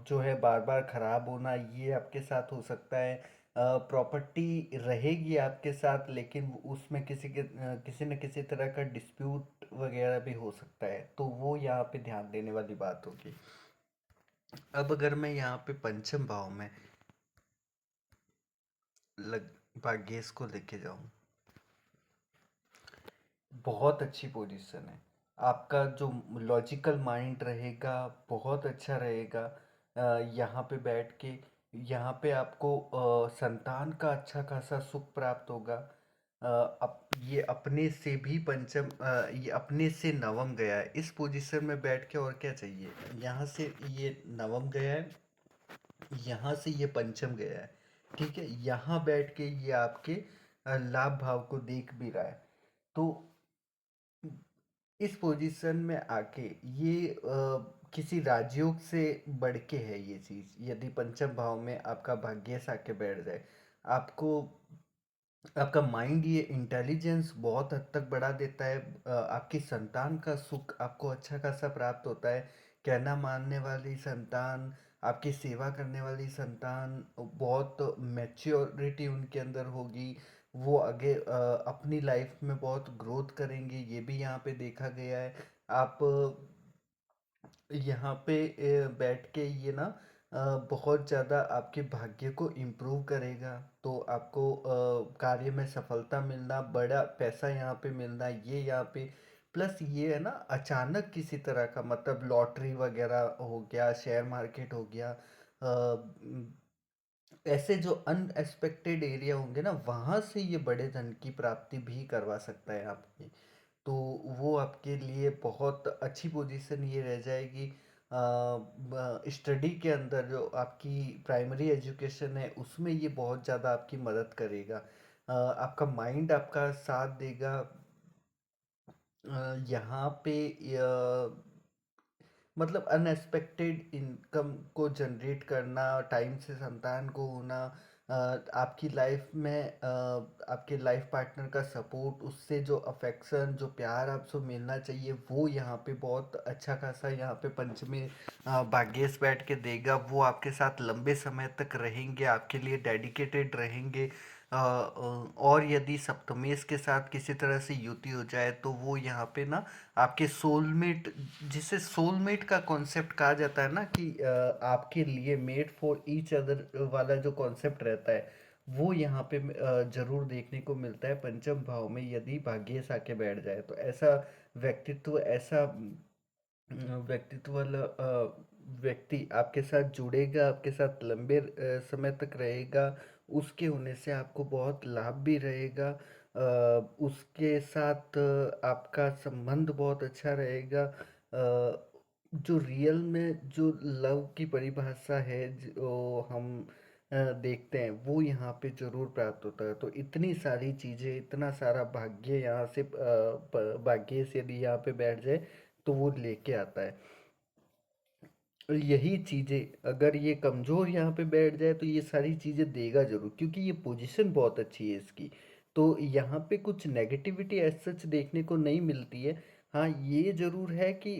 [SPEAKER 1] जो है बार बार खराब होना, ये आपके साथ हो सकता है। प्रॉपर्टी रहेगी आपके साथ लेकिन उसमें किसी न किसी तरह का डिस्प्यूट वगैरह भी हो सकता है, तो वो यहाँ पे ध्यान देने वाली बात होगी। अब अगर मैं यहाँ पे पंचम भाव में लग भाग्येश को लेके जाऊं, बहुत अच्छी पोजीशन है। आपका जो लॉजिकल माइंड रहेगा बहुत अच्छा रहेगा। यहाँ पे बैठ के यहाँ पे आपको संतान का अच्छा खासा सुख प्राप्त होगा। अब ये अपने से भी पंचम, ये अपने से नवम गया है इस पोजीशन में बैठ के, और क्या चाहिए। यहाँ से ये नवम गया है, यहाँ से ये पंचम गया है, ठीक है। यहाँ बैठ के ये आपके लाभ भाव को देख भी रहा है। तो इस पोजीशन में आके ये किसी राजयोग से बढ़ के है ये चीज। यदि पंचम भाव में आपका भाग्यश आके बैठ जाए, आपको आपका माइंड ये इंटेलिजेंस बहुत हद तक बढ़ा देता है। आपकी संतान का सुख आपको अच्छा खासा प्राप्त होता है। कहना मानने वाली संतान, आपकी सेवा करने वाली संतान, बहुत मैच्योरिटी उनके अंदर होगी। वो आगे अपनी लाइफ में बहुत ग्रोथ करेंगे, ये भी यहाँ पे देखा गया है। आप यहाँ पे बैठ के ये ना बहुत ज़्यादा आपके भाग्य को इम्प्रूव करेगा। तो आपको कार्य में सफलता मिलना, बड़ा पैसा यहाँ पे मिलना, ये यहाँ पे प्लस ये है ना, अचानक किसी तरह का मतलब लॉटरी वगैरह हो गया, शेयर मार्केट हो गया, ऐसे जो अनएक्सपेक्टेड एरिया होंगे ना, वहाँ से ये बड़े धन की प्राप्ति भी करवा सकता है आपकी। तो वो आपके लिए बहुत अच्छी पोजीशन ये रह जाएगी। स्टडी के अंदर जो आपकी प्राइमरी एजुकेशन है उसमें ये बहुत ज़्यादा आपकी मदद करेगा। आपका माइंड आपका साथ देगा। यहाँ पे मतलब अनएक्सपेक्टेड इनकम को जनरेट करना, टाइम से संतान को होना, आपकी लाइफ में आपके लाइफ पार्टनर का सपोर्ट, उससे जो अफेक्शन, जो प्यार आपसे मिलना चाहिए, वो यहाँ पे बहुत अच्छा खासा यहाँ पे पंचमी भाग्येश बैठ के देगा। वो आपके साथ लंबे समय तक रहेंगे, आपके लिए डेडिकेटेड रहेंगे। और यदि सप्तमेश के साथ किसी तरह से युति हो जाए तो वो यहाँ पे ना आपके सोलमेट, जिसे सोलमेट का कॉन्सेप्ट कहा जाता है ना कि आपके लिए मेड फॉर ईच अदर वाला जो कॉन्सेप्ट रहता है, वो यहाँ पे जरूर देखने को मिलता है पंचम भाव में यदि भाग्येश आके बैठ जाए। तो ऐसा व्यक्तित्व, ऐसा व्यक्तित्व वाला व्यक्ति आपके साथ जुड़ेगा, आपके साथ लंबे समय तक रहेगा। उसके होने से आपको बहुत लाभ भी रहेगा। उसके साथ आपका संबंध बहुत अच्छा रहेगा। जो रियल में जो लव की परिभाषा है, जो हम देखते हैं, वो यहाँ पे जरूर प्राप्त होता है। तो इतनी सारी चीजें, इतना सारा भाग्य यहाँ से भाग्य से यदि यहाँ पे बैठ जाए तो वो लेके आता है। और यही चीज़ें अगर ये कमज़ोर यहाँ पे बैठ जाए तो ये सारी चीज़ें देगा ज़रूर, क्योंकि ये पोजीशन बहुत अच्छी है इसकी। तो यहाँ पे कुछ नेगेटिविटी एज सच देखने को नहीं मिलती है। हाँ, ये ज़रूर है कि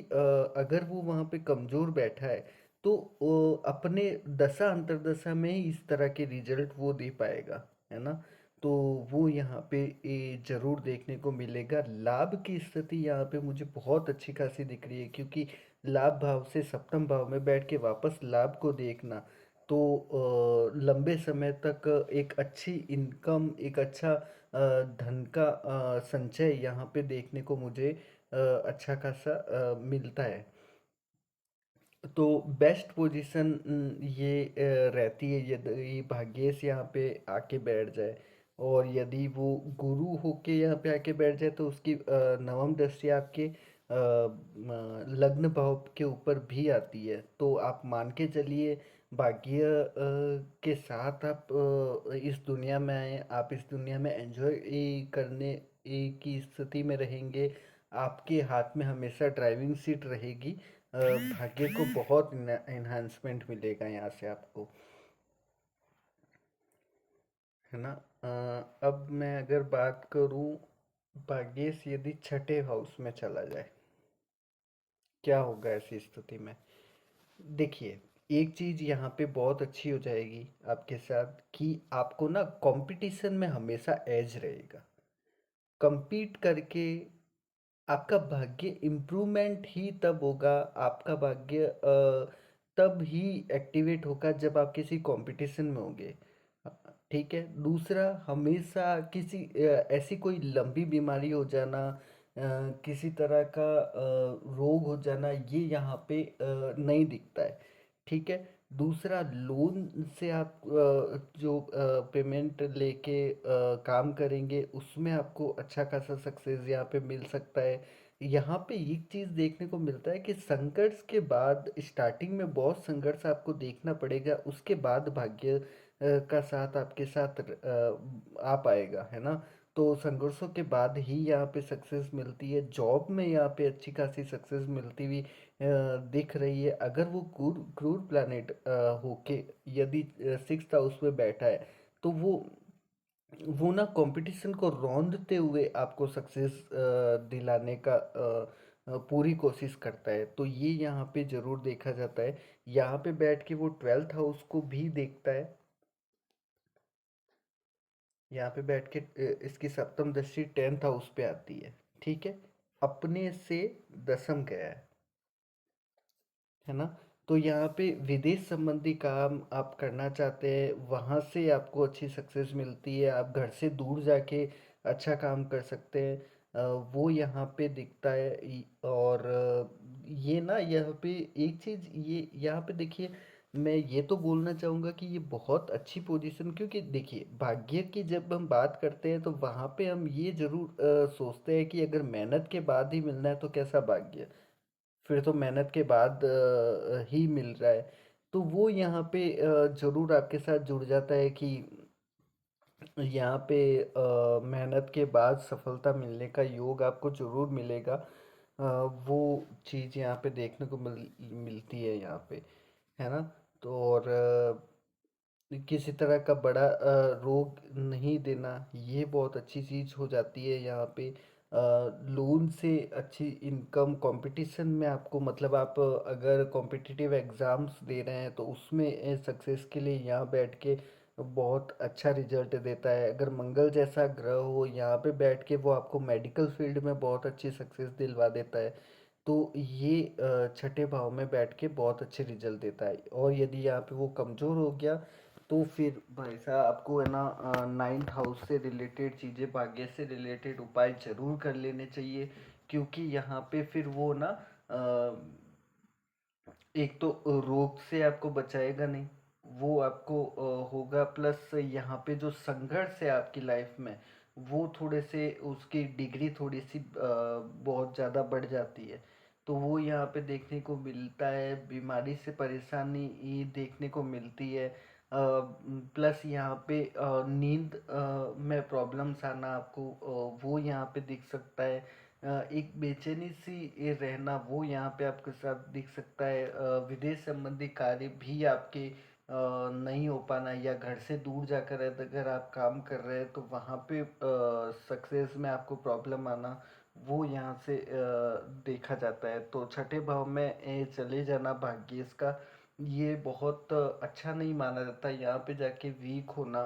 [SPEAKER 1] अगर वो वहाँ पे कमज़ोर बैठा है तो अपने दशा अंतर्दशा में ही इस तरह के रिजल्ट वो दे पाएगा, है ना। तो वो यहाँ पे जरूर देखने को मिलेगा। लाभ की स्थिति यहाँ पे मुझे बहुत अच्छी खासी दिख रही है, क्योंकि लाभ भाव से सप्तम भाव में बैठ के वापस लाभ को देखना, तो लंबे समय तक एक अच्छी इनकम, एक अच्छा धन का संचय यहाँ पे देखने को मुझे अच्छा खासा मिलता है। तो बेस्ट पोजीशन ये रहती है यदि भाग्येश यहाँ पे आके बैठ जाए। और यदि वो गुरु होके यहाँ पे आके बैठ जाए तो उसकी नवम दृष्टि आपके लग्न भाव के ऊपर भी आती है। तो आप मान के चलिए, भाग्य के साथ आप इस दुनिया में आए, आप इस दुनिया में एंजॉय करने की स्थिति में रहेंगे। आपके हाथ में हमेशा ड्राइविंग सीट रहेगी। भाग्य को बहुत इन्हांसमेंट मिलेगा यहाँ से आपको, है ना। अब मैं अगर बात करूँ, भाग्येश यदि छठे हाउस में चला जाए, क्या होगा ऐसी स्थिति में। देखिए, एक चीज यहाँ पे बहुत अच्छी हो जाएगी आपके साथ कि आपको ना कंपटीशन में हमेशा एज रहेगा। compete करके आपका भाग्य इम्प्रूवमेंट ही तब होगा, आपका भाग्य तब ही एक्टिवेट होगा जब आप किसी कंपटीशन में होंगे। ठीक है। दूसरा, हमेशा किसी ऐसी कोई लंबी बीमारी हो जाना, किसी तरह का रोग हो जाना, ये यहाँ पे नहीं दिखता है। ठीक है। दूसरा, लोन से आप जो पेमेंट लेके काम करेंगे उसमें आपको अच्छा खासा सक्सेस यहाँ पे मिल सकता है। यहाँ पे एक चीज़ देखने को मिलता है कि संघर्ष के बाद स्टार्टिंग में बहुत संघर्ष आपको देखना पड़ेगा, उसके बाद भाग्य का साथ आपके साथ आ पाएगा, है ना। तो संघर्षों के बाद ही यहाँ पे सक्सेस मिलती है। जॉब में यहाँ पे अच्छी खासी सक्सेस मिलती हुई दिख रही है। अगर वो क्रूर क्रूर प्लैनेट होके यदि सिक्स्थ हाउस में बैठा है तो वो ना कंपटीशन को रौंदते हुए आपको सक्सेस दिलाने का पूरी कोशिश करता है। तो ये यहाँ पे जरूर देखा जाता है। यहाँ पे बैठ के वो ट्वेल्थ हाउस को भी देखता है। यहाँ पे बैठ के इसकी सप्तम दृष्टि टेंथ हाउस पे आती है। ठीक है। अपने से दसम गया है। है ना? तो यहाँ पे विदेश संबंधी काम आप करना चाहते हैं, वहाँ से आपको अच्छी सक्सेस मिलती है, आप घर से दूर जाके अच्छा काम कर सकते हैं। वो यहाँ पे दिखता है। और ये ना यहाँ पे एक चीज़ ये यहाँ पे देखिए, मैं ये तो बोलना चाहूँगा कि ये बहुत अच्छी पोजीशन, क्योंकि देखिए भाग्य की जब हम बात करते हैं तो वहाँ पे हम ये ज़रूर सोचते हैं कि अगर मेहनत के बाद ही मिलना है तो कैसा भाग्य, फिर तो मेहनत के बाद ही मिल रहा है। तो वो यहाँ पे ज़रूर आपके साथ जुड़ जाता है कि यहाँ पे मेहनत के बाद सफलता मिलने का योग आपको ज़रूर मिलेगा। वो चीज़ यहाँ पे देखने को मिलती है यहाँ पे, है ना? तो और किसी तरह का बड़ा रोग नहीं देना, ये बहुत अच्छी चीज़ हो जाती है यहाँ पे। लोन से अच्छी इनकम, कंपटीशन में आपको मतलब आप अगर कॉम्पिटिटिव एग्ज़ाम्स दे रहे हैं तो उसमें सक्सेस के लिए यहाँ बैठ के बहुत अच्छा रिजल्ट देता है। अगर मंगल जैसा ग्रह हो यहाँ पे बैठ के, वो आपको मेडिकल फील्ड में बहुत अच्छी सक्सेस दिलवा देता है। तो ये छठे भाव में बैठ के बहुत अच्छे रिजल्ट देता है। और यदि यहाँ पे वो कमज़ोर हो गया तो फिर भाई साहब आपको है ना नाइन्थ हाउस से रिलेटेड चीज़ें, भाग्य से रिलेटेड उपाय जरूर कर लेने चाहिए। क्योंकि यहाँ पे फिर वो ना एक तो रोग से आपको बचाएगा नहीं, वो आपको होगा, प्लस यहाँ पे जो संघर्ष है आपकी लाइफ में, वो थोड़े से उसकी डिग्री थोड़ी सी बहुत ज़्यादा बढ़ जाती है। तो वो यहाँ पे देखने को मिलता है, बीमारी से परेशानी ये देखने को मिलती है। प्लस यहाँ पे नींद में प्रॉब्लम्स आना आपको वो यहाँ पे दिख सकता है। एक बेचैनी सी ये रहना वो यहाँ पे आपके साथ दिख सकता है। विदेश संबंधी कार्य भी आपके नहीं हो पाना, या घर से दूर जाकर अगर आप काम कर रहे हैं तो वहाँ पे सक्सेस में आपको प्रॉब्लम आना, वो यहाँ से देखा जाता है। तो छठे भाव में चले जाना भाग्य इसका, ये बहुत अच्छा नहीं माना जाता। यहाँ पे जाके वीक होना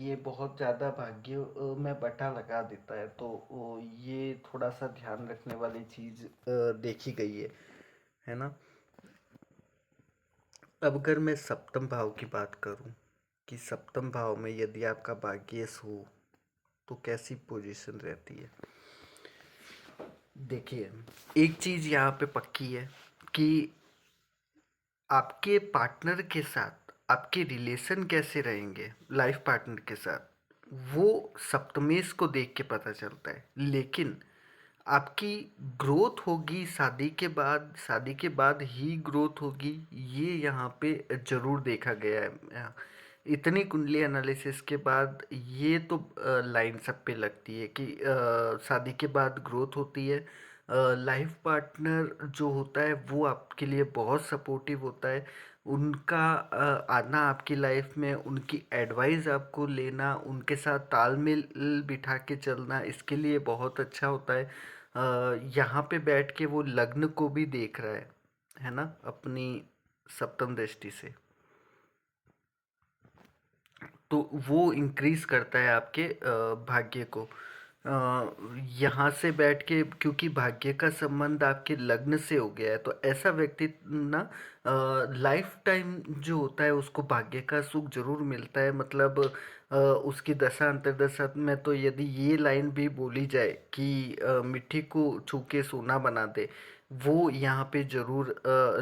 [SPEAKER 1] ये बहुत ज़्यादा भाग्य में बटा लगा देता है। तो ये थोड़ा सा ध्यान रखने वाली चीज़ देखी गई है ना? अब अगर मैं सप्तम भाव की बात करूं, कि सप्तम भाव में यदि आपका भाग्येश हो तो कैसी पोजीशन रहती है। देखिए, एक चीज़ यहाँ पे पक्की है कि आपके पार्टनर के साथ आपके रिलेशन कैसे रहेंगे, लाइफ पार्टनर के साथ, वो सप्तमेश को देख के पता चलता है। लेकिन आपकी ग्रोथ होगी शादी के बाद ही ग्रोथ होगी, ये यहाँ पे ज़रूर देखा गया है। इतनी कुंडली एनालिसिस के बाद ये तो लाइन सब पे लगती है कि शादी के बाद ग्रोथ होती है। लाइफ पार्टनर जो होता है वो आपके लिए बहुत सपोर्टिव होता है। उनका आना आपकी लाइफ में, उनकी एडवाइस आपको लेना, उनके साथ तालमेल बिठा के चलना, इसके लिए बहुत अच्छा होता है। यहाँ पे बैठ के वो लग्न को भी देख रहा है ना, अपनी सप्तम दृष्टि से। तो वो इंक्रीज करता है आपके भाग्य को। यहाँ से बैठ के, क्योंकि भाग्य का संबंध आपके लग्न से हो गया है, तो ऐसा व्यक्ति ना लाइफ टाइम जो होता है उसको भाग्य का सुख जरूर मिलता है। मतलब उसकी दशा अंतर्दशा में तो यदि ये लाइन भी बोली जाए कि मिट्टी को छू के सोना बना दे, वो यहाँ पे जरूर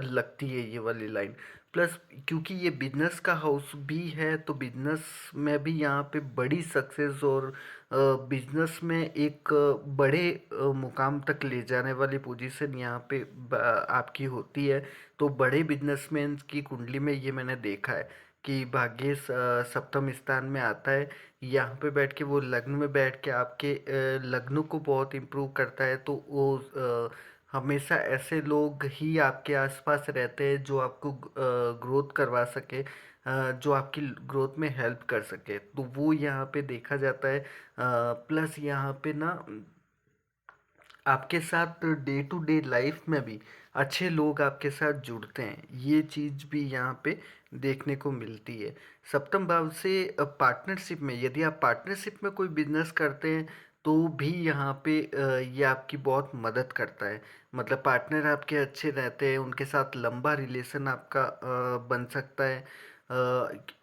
[SPEAKER 1] लगती है ये वाली लाइन। प्लस क्योंकि ये बिजनेस का हाउस भी है, तो बिजनेस में भी यहाँ पे बड़ी सक्सेस और बिजनेस में एक बड़े मुकाम तक ले जाने वाली पोजीशन यहाँ पे आपकी होती है। तो बड़े बिजनेसमैन की कुंडली में ये मैंने देखा है कि भाग्य सप्तम स्थान में आता है। यहाँ पे बैठ के वो लग्न में बैठ के आपके लग्न को बहुत इम्प्रूव करता है। तो वो हमेशा ऐसे लोग ही आपके आसपास रहते हैं जो आपको ग्रोथ करवा सके, जो आपकी ग्रोथ में हेल्प कर सके, तो वो यहाँ पे देखा जाता है। प्लस यहाँ पे ना आपके साथ डे टू डे लाइफ में भी अच्छे लोग आपके साथ जुड़ते हैं, ये चीज़ भी यहाँ पे देखने को मिलती है। सप्तम भाव से पार्टनरशिप में, यदि आप पार्टनरशिप में कोई बिजनेस करते हैं तो भी यहाँ पे ये आपकी बहुत मदद करता है। मतलब पार्टनर आपके अच्छे रहते हैं, उनके साथ लंबा रिलेशन आपका बन सकता है।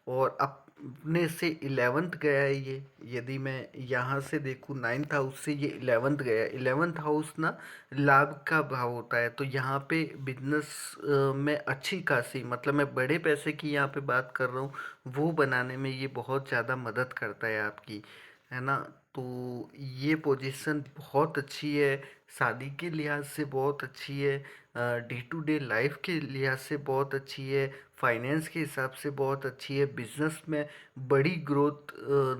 [SPEAKER 1] और अपने से 11th गया है ये। यदि मैं यहाँ से देखूँ 9th हाउस से ये 11th गया है। 11th हाउस ना लाभ का भाव होता है, तो यहाँ पे बिजनेस में अच्छी खासी, मतलब मैं बड़े पैसे की यहाँ पे बात कर रहा हूँ, वो बनाने में ये बहुत ज़्यादा मदद करता है आपकी, है ना। तो ये पोजीशन बहुत अच्छी है, शादी के लिहाज से बहुत अच्छी है, डे टू डे लाइफ के लिहाज से बहुत अच्छी है, फाइनेंस के हिसाब से बहुत अच्छी है, बिजनेस में बड़ी ग्रोथ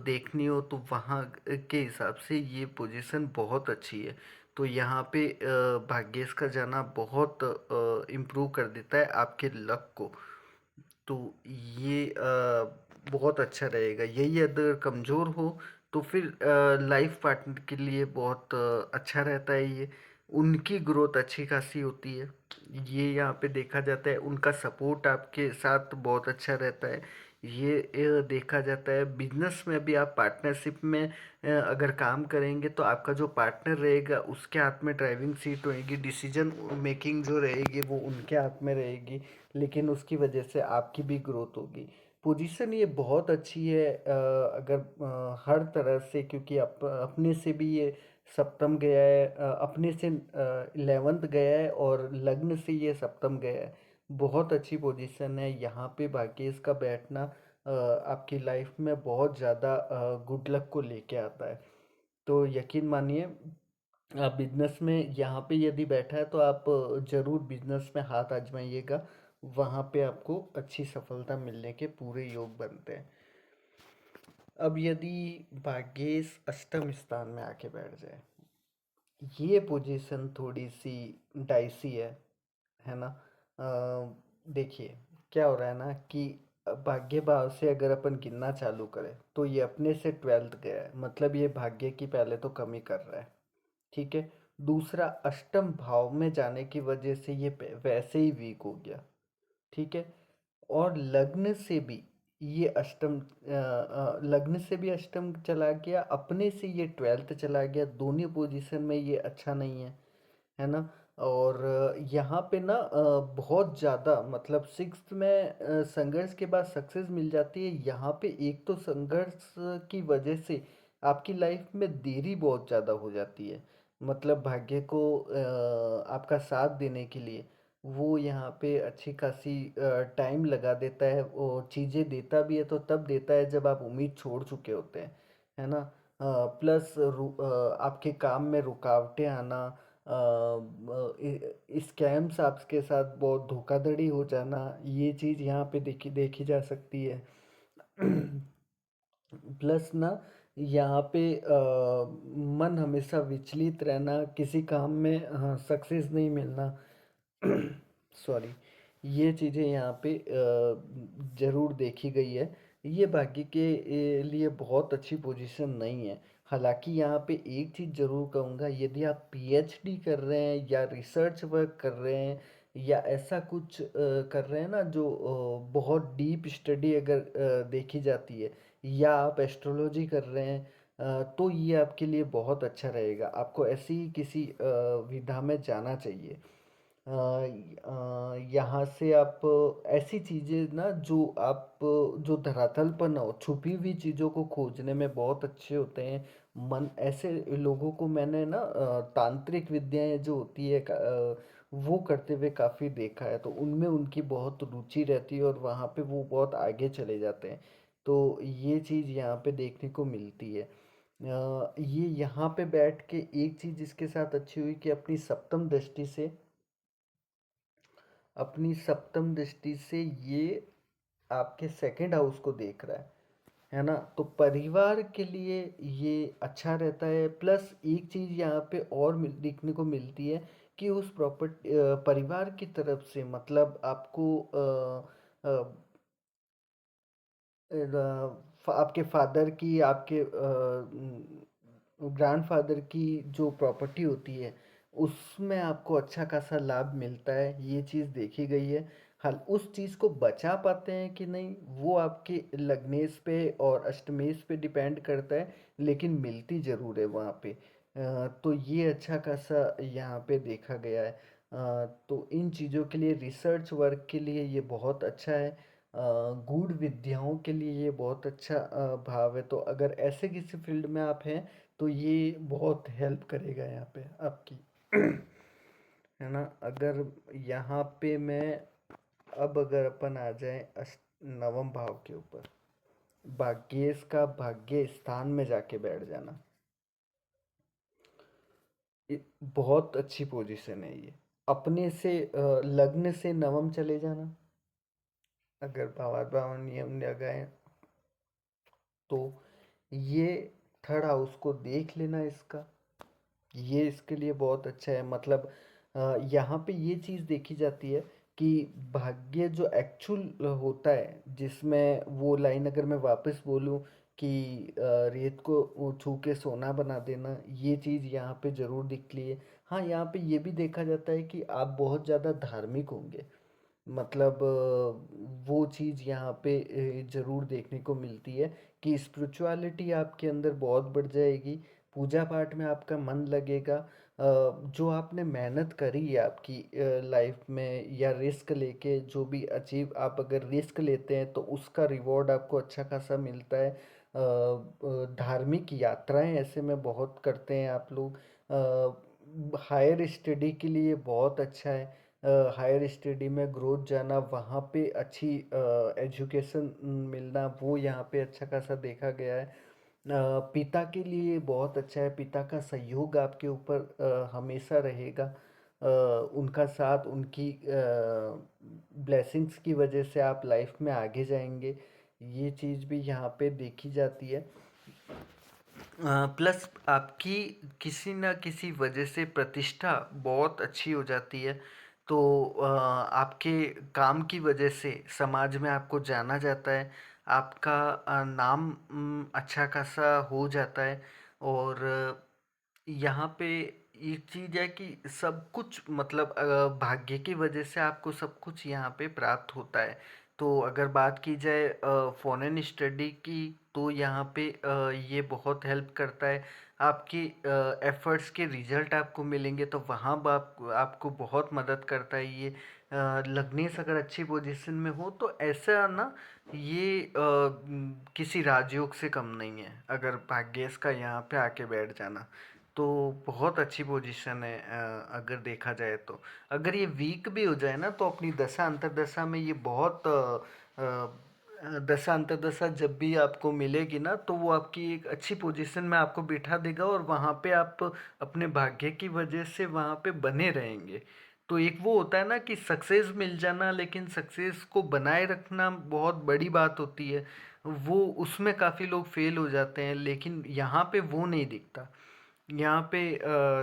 [SPEAKER 1] देखनी हो तो वहाँ के हिसाब से ये पोजीशन बहुत अच्छी है। तो यहाँ पे भाग्येश का जाना बहुत इम्प्रूव कर देता है आपके लक को। तो ये बहुत अच्छा रहेगा। यही अगर कमज़ोर हो तो फिर लाइफ पार्टनर के लिए बहुत अच्छा रहता है ये। उनकी ग्रोथ अच्छी खासी होती है, ये यहाँ पे देखा जाता है। उनका सपोर्ट आपके साथ बहुत अच्छा रहता है, ये देखा जाता है। बिजनेस में भी आप पार्टनरशिप में अगर काम करेंगे तो आपका जो पार्टनर रहेगा उसके हाथ में ड्राइविंग सीट होएगी, डिसीजन मेकिंग जो रहेगी वो उनके हाथ में रहेगी, लेकिन उसकी वजह से आपकी भी ग्रोथ होगी। पोजीशन ये बहुत अच्छी है अगर हर तरह से, क्योंकि अपने से भी ये सप्तम गया है, अपने से 11th गया है, और लग्न से ये सप्तम गया है। बहुत अच्छी पोजीशन है यहाँ पे। भाग्येश का बैठना आपकी लाइफ में बहुत ज़्यादा गुड लक को लेके आता है। तो यकीन मानिए, आप बिजनेस में यहाँ पे यदि बैठा है तो आप ज़रूर बिजनेस में हाथ आजमाइएगा, वहाँ पे आपको अच्छी सफलता मिलने के पूरे योग बनते हैं। अब यदि भाग्येश अष्टम स्थान में आके बैठ जाए, ये पोजीशन थोड़ी सी डाइसी है ना। देखिए क्या हो रहा है ना कि भाग्य भाव से अगर अपन गिनना चालू करें तो ये अपने से 12th गया है, मतलब ये भाग्य की पहले तो कमी कर रहा है, ठीक है। दूसरा, अष्टम भाव में जाने की वजह से ये वैसे ही वीक हो गया, ठीक है। और लग्न से भी ये अष्टम लग्न से भी अष्टम चला गया, अपने से ये 12th चला गया। दोनों पोजीशन में ये अच्छा नहीं है ना। और यहाँ पे ना बहुत ज़्यादा, मतलब 6th में संघर्ष के बाद सक्सेस मिल जाती है। यहाँ पे एक तो संघर्ष की वजह से आपकी लाइफ में देरी बहुत ज़्यादा हो जाती है। मतलब भाग्य को आपका साथ देने के लिए वो यहाँ पे अच्छी खासी टाइम लगा देता है। वो चीज़ें देता भी है तो तब देता है जब आप उम्मीद छोड़ चुके होते हैं, है ना। प्लस आपके काम में रुकावटें आना, स्कैम्स आपके साथ बहुत धोखाधड़ी हो जाना, ये चीज़ यहाँ पे देखी देखी जा सकती है। प्लस ना यहाँ पे मन हमेशा विचलित रहना, किसी काम में सक्सेस नहीं मिलना, सॉरी, ये चीज़ें यहाँ पे ज़रूर देखी गई है। ये भाग्य के लिए बहुत अच्छी पोजीशन नहीं है। हालांकि यहाँ पे एक चीज़ ज़रूर कहूँगा, यदि आप पीएचडी कर रहे हैं या रिसर्च वर्क कर रहे हैं या ऐसा कुछ कर रहे हैं ना जो बहुत डीप स्टडी अगर देखी जाती है, या आप एस्ट्रोलॉजी कर रहे हैं, तो ये आपके लिए बहुत अच्छा रहेगा। आपको ऐसी किसी विधा में जाना चाहिए। यहाँ से आप ऐसी चीज़ें ना जो आप जो धरातल पर ना हो, छुपी हुई चीज़ों को खोजने में बहुत अच्छे होते हैं। मन ऐसे लोगों को मैंने ना तांत्रिक विद्याएं जो होती है वो करते हुए काफ़ी देखा है, तो उनमें उनकी बहुत रुचि रहती है और वहाँ पे वो बहुत आगे चले जाते हैं। तो ये चीज़ यहाँ पे देखने को मिलती है। ये यहाँ पे बैठ के एक चीज़ इसके साथ अच्छी हुई कि अपनी सप्तम दृष्टि से ये आपके सेकंड हाउस को देख रहा है ना। तो परिवार के लिए ये अच्छा रहता है। प्लस एक चीज़ यहाँ पे और देखने को मिलती है कि उस परिवार की तरफ से, मतलब आपको आपके फादर की, आपके ग्रैंडफादर की जो प्रॉपर्टी होती है उसमें आपको अच्छा खासा लाभ मिलता है, ये चीज़ देखी गई है।
[SPEAKER 2] हल उस चीज़ को बचा पाते हैं कि नहीं, वो आपके लग्नेश पे और अष्टमेश पे डिपेंड करता है, लेकिन मिलती ज़रूर है वहाँ पे। तो ये अच्छा खासा यहाँ पे देखा गया है। तो इन चीज़ों के लिए, रिसर्च वर्क के लिए ये बहुत अच्छा है। गूढ़ विद्याओं के लिए ये बहुत अच्छा भाव है। तो अगर ऐसे किसी फील्ड में आप हैं तो ये बहुत हेल्प करेगा यहाँ पे आपकी। है ना? अगर यहाँ पे मैं, अब अगर अपन आ जाए नवम भाव के ऊपर, भाग्येश का भाग्य स्थान में जाके बैठ जाना, बहुत अच्छी पोजीशन है ये। अपने से लग्न से नवम चले जाना, अगर भावात्म नियम लगाए तो ये थर्ड हाउस को देख लेना इसका, ये इसके लिए बहुत अच्छा है। मतलब यहाँ पे ये चीज़ देखी जाती है कि भाग्य जो एक्चुअल होता है, जिसमें वो लाइन अगर मैं वापस बोलूँ कि रेत को वो छू के सोना बना देना, ये चीज़ यहाँ पे ज़रूर दिखती है। हाँ, यहाँ पे ये भी देखा जाता है कि आप बहुत ज़्यादा धार्मिक होंगे। मतलब वो चीज़ यहाँ पे ज़रूर देखने को मिलती है कि स्पिरिचुअलिटी आपके अंदर बहुत बढ़ जाएगी, पूजा पाठ में आपका मन लगेगा। जो आपने मेहनत करी है आपकी लाइफ में, या रिस्क लेके जो भी अचीव, आप अगर रिस्क लेते हैं तो उसका रिवॉर्ड आपको अच्छा खासा मिलता है। धार्मिक यात्राएं ऐसे में बहुत करते हैं आप लोग। हायर स्टडी के लिए बहुत अच्छा है, हायर स्टडी में ग्रोथ जाना, वहाँ पे अच्छी एजुकेशन मिलना, वो यहाँ पे अच्छा खासा देखा गया है। पिता के लिए बहुत अच्छा है, पिता का सहयोग आपके ऊपर हमेशा रहेगा। उनका साथ, उनकी ब्लेसिंग्स की वजह से आप लाइफ में आगे जाएंगे, ये चीज़ भी यहाँ पे देखी जाती है। प्लस आपकी किसी ना किसी वजह से प्रतिष्ठा बहुत अच्छी हो जाती है। तो आपके काम की वजह से समाज में आपको जाना जाता है, आपका नाम अच्छा खासा हो जाता है। और यहाँ पे एक चीज़ है कि सब कुछ, मतलब भाग्य की वजह से आपको सब कुछ यहाँ पे प्राप्त होता है। तो अगर बात की जाए फॉरेन स्टडी की, तो यहाँ पे ये बहुत हेल्प करता है। आपकी एफर्ट्स के रिजल्ट आपको मिलेंगे तो वहाँ आपको बहुत मदद करता है ये। लग्नेश अगर अच्छी पोजीशन में हो तो ऐसा ना, ये किसी राजयोग से कम नहीं है अगर भाग्येश का यहाँ पे आके बैठ जाना। तो बहुत अच्छी पोजीशन है अगर देखा जाए तो। अगर ये वीक भी हो जाए ना तो अपनी दशा अंतर्दशा में ये बहुत दशा अंतर्दशा जब भी आपको मिलेगी ना तो वो आपकी एक अच्छी पोजीशन में आपको बिठा देगा, और वहाँ पे आप अपने भाग्य की वजह से वहाँ पे बने रहेंगे। तो एक वो होता है ना कि सक्सेस मिल जाना, लेकिन सक्सेस को बनाए रखना बहुत बड़ी बात होती है। वो उसमें काफ़ी लोग फेल हो जाते हैं, लेकिन यहाँ पे वो नहीं दिखता। यहाँ पे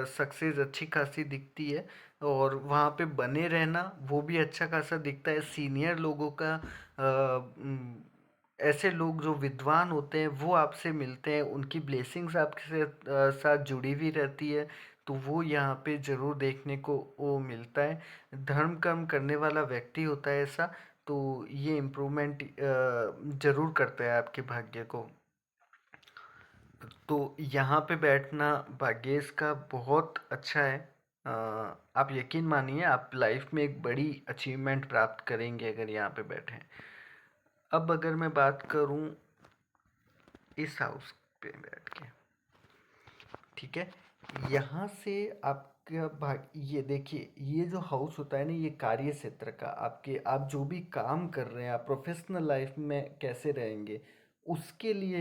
[SPEAKER 2] सक्सेस अच्छी खासी दिखती है, और वहाँ पे बने रहना वो भी अच्छा खासा दिखता है। सीनियर लोगों का ऐसे लोग जो विद्वान होते हैं वो आपसे मिलते हैं, उनकी ब्लेसिंग्स आपके साथ जुड़ी हुई रहती है। तो वो यहाँ पे ज़रूर देखने को वो मिलता है। धर्म कर्म करने वाला व्यक्ति होता है ऐसा, तो ये इम्प्रूवमेंट ज़रूर करता है आपके भाग्य को। तो यहाँ पे बैठना भाग्येश का बहुत अच्छा है। आप यकीन मानिए आप लाइफ में एक बड़ी अचीवमेंट प्राप्त करेंगे अगर यहाँ पे बैठे हैं। अब अगर मैं बात करूँ इस हाउस पे बैठ के, ठीक है, यहाँ से आपका भाग, ये देखिए, ये जो हाउस होता है ना, ये कार्य क्षेत्र का, आपके आप जो भी काम कर रहे हैं, आप प्रोफेशनल लाइफ में कैसे रहेंगे, उसके लिए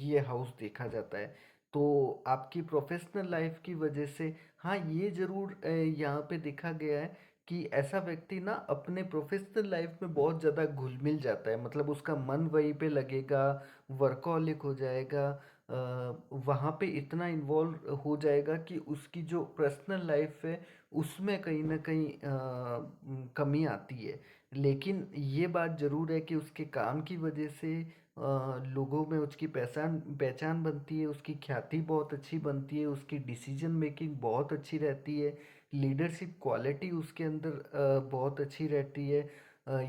[SPEAKER 2] ये हाउस देखा जाता है। तो आपकी प्रोफेशनल लाइफ की वजह से, हाँ, ये ज़रूर यहाँ पे देखा गया है कि ऐसा व्यक्ति ना अपने प्रोफेशनल लाइफ में बहुत ज़्यादा घुल मिल जाता है, मतलब उसका मन वहीं पे लगेगा, वर्कहॉलिक हो जाएगा, वहाँ पे इतना इन्वॉल्व हो जाएगा कि उसकी जो पर्सनल लाइफ है उसमें कहीं ना कहीं कमी आती है। लेकिन ये बात ज़रूर है कि उसके काम की वजह से लोगों में उसकी पहचान पहचान बनती है, उसकी ख्याति बहुत अच्छी बनती है, उसकी डिसीजन मेकिंग बहुत अच्छी रहती है। लीडरशिप क्वालिटी उसके अंदर बहुत अच्छी रहती है।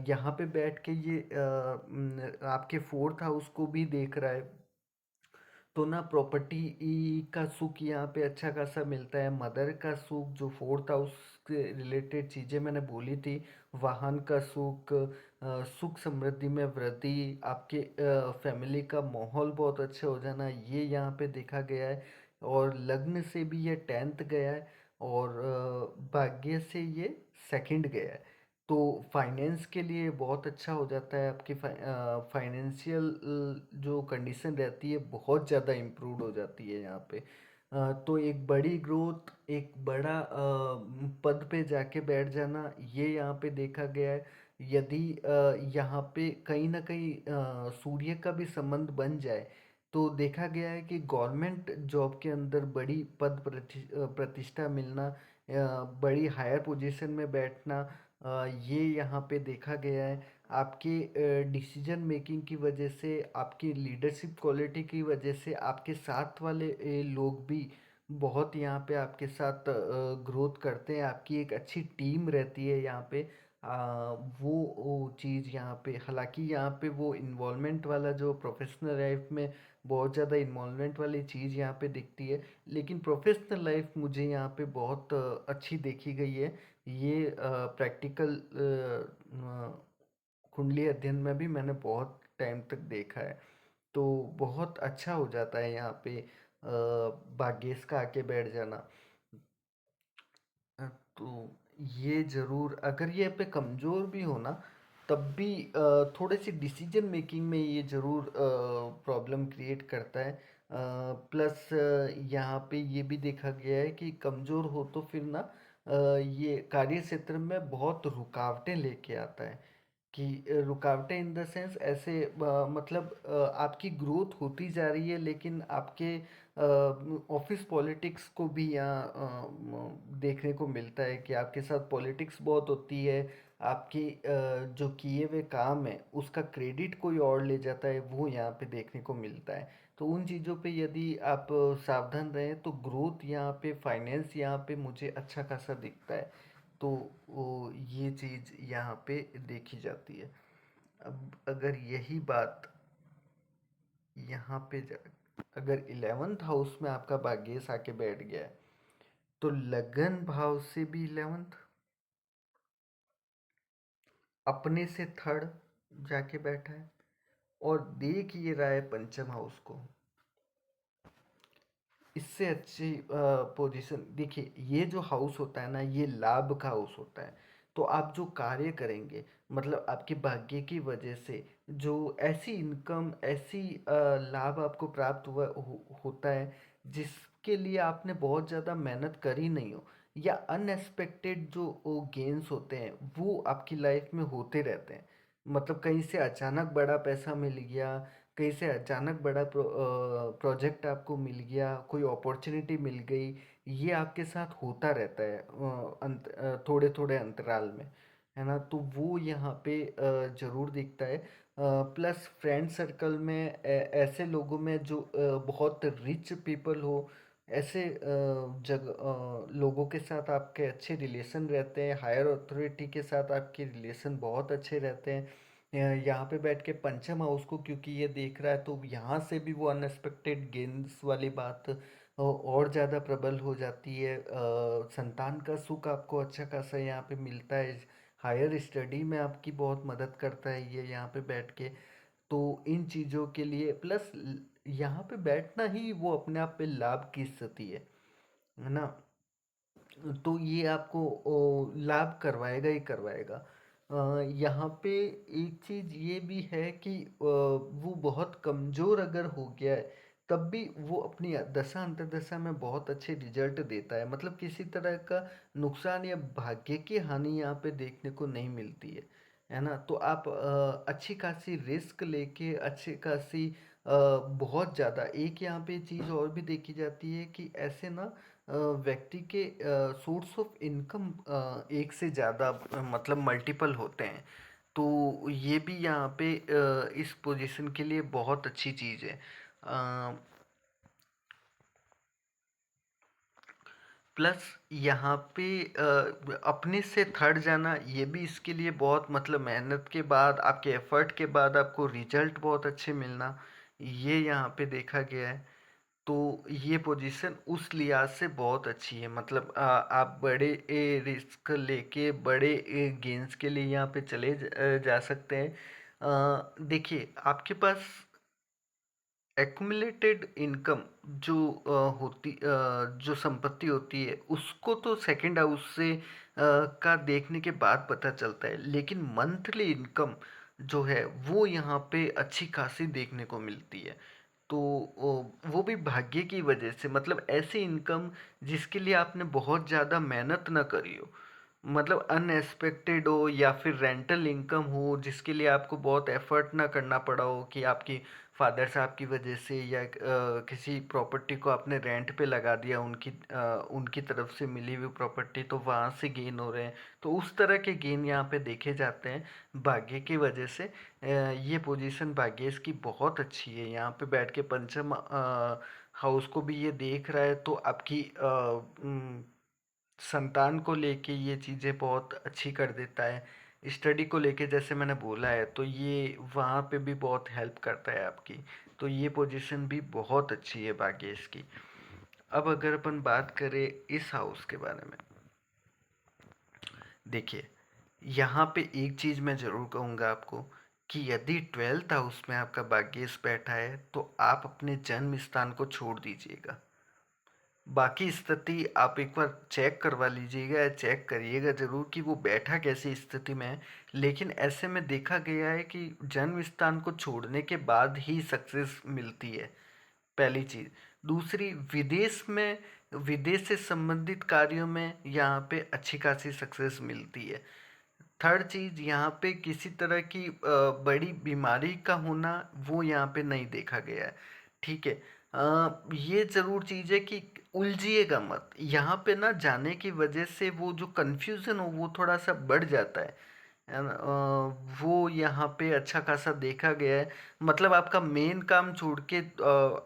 [SPEAKER 2] यहाँ पे बैठ के ये आपके फोर्थ हाउस को भी देख रहा है, तो ना प्रॉपर्टी का सुख यहाँ पे अच्छा खासा मिलता है। मदर का सुख, जो फोर्थ हाउस के रिलेटेड चीज़ें मैंने बोली थी, वाहन का सुख, सुख समृद्धि में वृद्धि, आपके फैमिली का माहौल बहुत अच्छा हो जाना, ये यहाँ पे देखा गया है। और लग्न से भी ये 10th गया है, और भाग्य से ये सेकंड गया है। तो फाइनेंस के लिए बहुत अच्छा हो जाता है। आपकी फाइनेंशियल जो कंडीशन रहती है बहुत ज़्यादा इम्प्रूव हो जाती है यहाँ पे। तो एक बड़ी ग्रोथ, एक बड़ा पद पे जाके बैठ जाना, ये यहाँ पे देखा गया है। यदि यहाँ पे कहीं ना कहीं सूर्य का भी संबंध बन जाए, तो देखा गया है कि गवर्नमेंट जॉब के अंदर बड़ी प्रतिष्ठा मिलना, बड़ी हायर पोजीशन में बैठना, ये यहाँ पे देखा गया है। आपके डिसीजन मेकिंग की वजह से, आपकी लीडरशिप क्वालिटी की वजह से, आपके साथ वाले लोग भी बहुत यहाँ पे आपके साथ ग्रोथ करते हैं। आपकी एक अच्छी टीम रहती है यहाँ पे। वो चीज़ यहाँ पे, हालांकि यहाँ पे वो इन्वॉल्वमेंट वाला, जो प्रोफेशनल लाइफ में बहुत ज़्यादा इन्वॉल्वमेंट वाली चीज़ यहाँ पे दिखती है, लेकिन प्रोफेशनल लाइफ मुझे यहाँ पे बहुत अच्छी देखी गई है। ये प्रैक्टिकल कुंडली अध्ययन में भी मैंने बहुत टाइम तक देखा है। तो बहुत अच्छा हो जाता है यहाँ पे भाग्येश का आके बैठ जाना। तो ये ज़रूर, अगर ये पे कमज़ोर भी हो ना, तब भी थोड़े से डिसीजन मेकिंग में ये ज़रूर प्रॉब्लम क्रिएट करता है। प्लस यहाँ पे ये भी देखा गया है कि कमज़ोर हो तो फिर ना ये कार्य क्षेत्र में बहुत रुकावटें लेके आता है। कि रुकावटें इन द सेंस ऐसे, मतलब आपकी ग्रोथ होती जा रही है, लेकिन आपके ऑफिस पॉलिटिक्स को भी यहाँ देखने को मिलता है कि आपके साथ पॉलिटिक्स बहुत होती है। आपकी जो किए हुए काम है उसका क्रेडिट कोई और ले जाता है, वो यहाँ पे देखने को मिलता है। तो उन चीज़ों पे यदि आप सावधान रहें, तो ग्रोथ यहाँ पे, फाइनेंस यहाँ पे मुझे अच्छा खासा दिखता है। तो ये चीज़ यहाँ पे देखी जाती है। अब अगर यही बात यहाँ पे अगर 11th हाउस में आपका भाग्येश आके बैठ गया है, तो लगन भाव से भी 11th, अपने से थर्ड जाके बैठा है, और देख ये रहा है पंचम हाउस को। इससे अच्छी पोजीशन देखिए, ये जो हाउस होता है ना, ये लाभ का हाउस होता है। तो आप जो कार्य करेंगे, मतलब आपके भाग्य की वजह से जो ऐसी इनकम, ऐसी लाभ आपको प्राप्त होता है, जिसके लिए आपने बहुत ज़्यादा मेहनत करी नहीं हो, या अनएक्सपेक्टेड जो गेन्स होते हैं वो आपकी लाइफ में होते रहते हैं। मतलब कहीं से अचानक बड़ा पैसा मिल गया, कहीं से अचानक बड़ा प्रोजेक्ट आपको मिल गया, कोई अपॉर्चुनिटी मिल गई, ये आपके साथ होता रहता है थोड़े थोड़े अंतराल में, है ना। तो वो यहाँ पे ज़रूर दिखता है। प्लस फ्रेंड सर्कल में ऐसे लोगों में जो बहुत रिच पीपल हो, ऐसे लोगों के साथ आपके अच्छे रिलेशन रहते हैं। हायर अथॉरिटी के साथ आपके रिलेशन बहुत अच्छे रहते हैं। यहाँ पे बैठ के पंचम हाउस को क्योंकि ये देख रहा है, तो यहाँ से भी वो अनएक्सपेक्टेड गेन्स वाली बात और ज़्यादा प्रबल हो जाती है। संतान का सुख आपको अच्छा खासा यहाँ पे मिलता है। हायर स्टडी में आपकी बहुत मदद करता है ये यहाँ पे बैठ के। तो इन चीज़ों के लिए प्लस यहाँ पे बैठना ही वो अपने आप पे लाभ की स्थिति है ना। तो ये आपको लाभ करवाएगा ही करवाएगा। यहाँ पे एक चीज़ ये भी है कि वो बहुत कमज़ोर अगर हो गया है, तब भी वो अपनी दशा अंतर्दशा में बहुत अच्छे रिजल्ट देता है। मतलब किसी तरह का नुकसान या भाग्य की हानि यहाँ पे देखने को नहीं मिलती है ना। तो आप अच्छी खासी रिस्क लेके, अच्छी खासी बहुत ज़्यादा, एक यहाँ पे चीज़ और भी देखी जाती है कि ऐसे ना व्यक्ति के सोर्स ऑफ इनकम एक से ज़्यादा, मतलब मल्टीपल होते हैं। तो ये भी यहाँ पे इस पोजीशन के लिए बहुत अच्छी चीज़ है। प्लस यहाँ पे अपने से थर्ड जाना ये भी इसके लिए बहुत मतलब मेहनत के बाद आपके एफर्ट के बाद आपको रिजल्ट बहुत अच्छे मिलना, ये यहाँ पे देखा गया है। तो ये पोजीशन उस लिहाज से बहुत अच्छी है, मतलब आप बड़े रिस्क लेके बड़े गेंस के लिए यहाँ पे जा सकते हैं। देखिए आपके पास एक्युमुलेटेड इनकम जो जो संपत्ति होती है उसको तो सेकंड हाउस से का देखने के बाद पता चलता है, लेकिन मंथली इनकम जो है वो यहाँ पे अच्छी खासी देखने को मिलती है। तो वो भी भाग्य की वजह से, मतलब ऐसी इनकम जिसके लिए आपने बहुत ज़्यादा मेहनत ना करी हो, मतलब अनएक्सपेक्टेड हो, या फिर रेंटल इनकम हो जिसके लिए आपको बहुत एफर्ट ना करना पड़ा हो कि आपकी फादर साहब की वजह से या किसी प्रॉपर्टी को आपने रेंट पे लगा दिया, उनकी तरफ से मिली हुई प्रॉपर्टी, तो वहाँ से गेन हो रहे हैं। तो उस तरह के गेन यहाँ पे देखे जाते हैं भाग्य की वजह से। ये पोजीशन भाग्येश की बहुत अच्छी है, यहाँ पे बैठ के पंचम हाउस को भी ये देख रहा है, तो आपकी संतान को लेके ये चीज़ें बहुत अच्छी कर देता है। स्टडी को लेके जैसे मैंने बोला है, तो ये वहाँ पे भी बहुत हेल्प करता है आपकी। तो ये पोजीशन भी बहुत अच्छी है भाग्येश की। अब अगर अपन बात करें इस हाउस के बारे में, देखिए यहाँ पे एक चीज़ मैं ज़रूर कहूँगा आपको कि यदि 12th हाउस में आपका भाग्येश बैठा है तो आप अपने जन्म स्थान को छोड़ दीजिएगा। बाकी स्थिति आप एक बार चेक करवा लीजिएगा या चेक करिएगा ज़रूर कि वो बैठा कैसी स्थिति में है। लेकिन ऐसे में देखा गया है कि जन्म स्थान को छोड़ने के बाद ही सक्सेस मिलती है, पहली चीज़। दूसरी, विदेश से संबंधित कार्यों में यहाँ पे अच्छी खासी सक्सेस मिलती है। थर्ड चीज़, यहाँ पे किसी तरह की बड़ी बीमारी का होना वो यहाँ पे नहीं देखा गया है। ठीक है। ये ज़रूर चीज़ है कि उलझिएगा मत यहाँ पे ना, जाने की वजह से वो जो कन्फ्यूज़न हो वो थोड़ा सा बढ़ जाता है ना। वो यहाँ पे अच्छा खासा देखा गया है। मतलब आपका मेन काम छोड़ के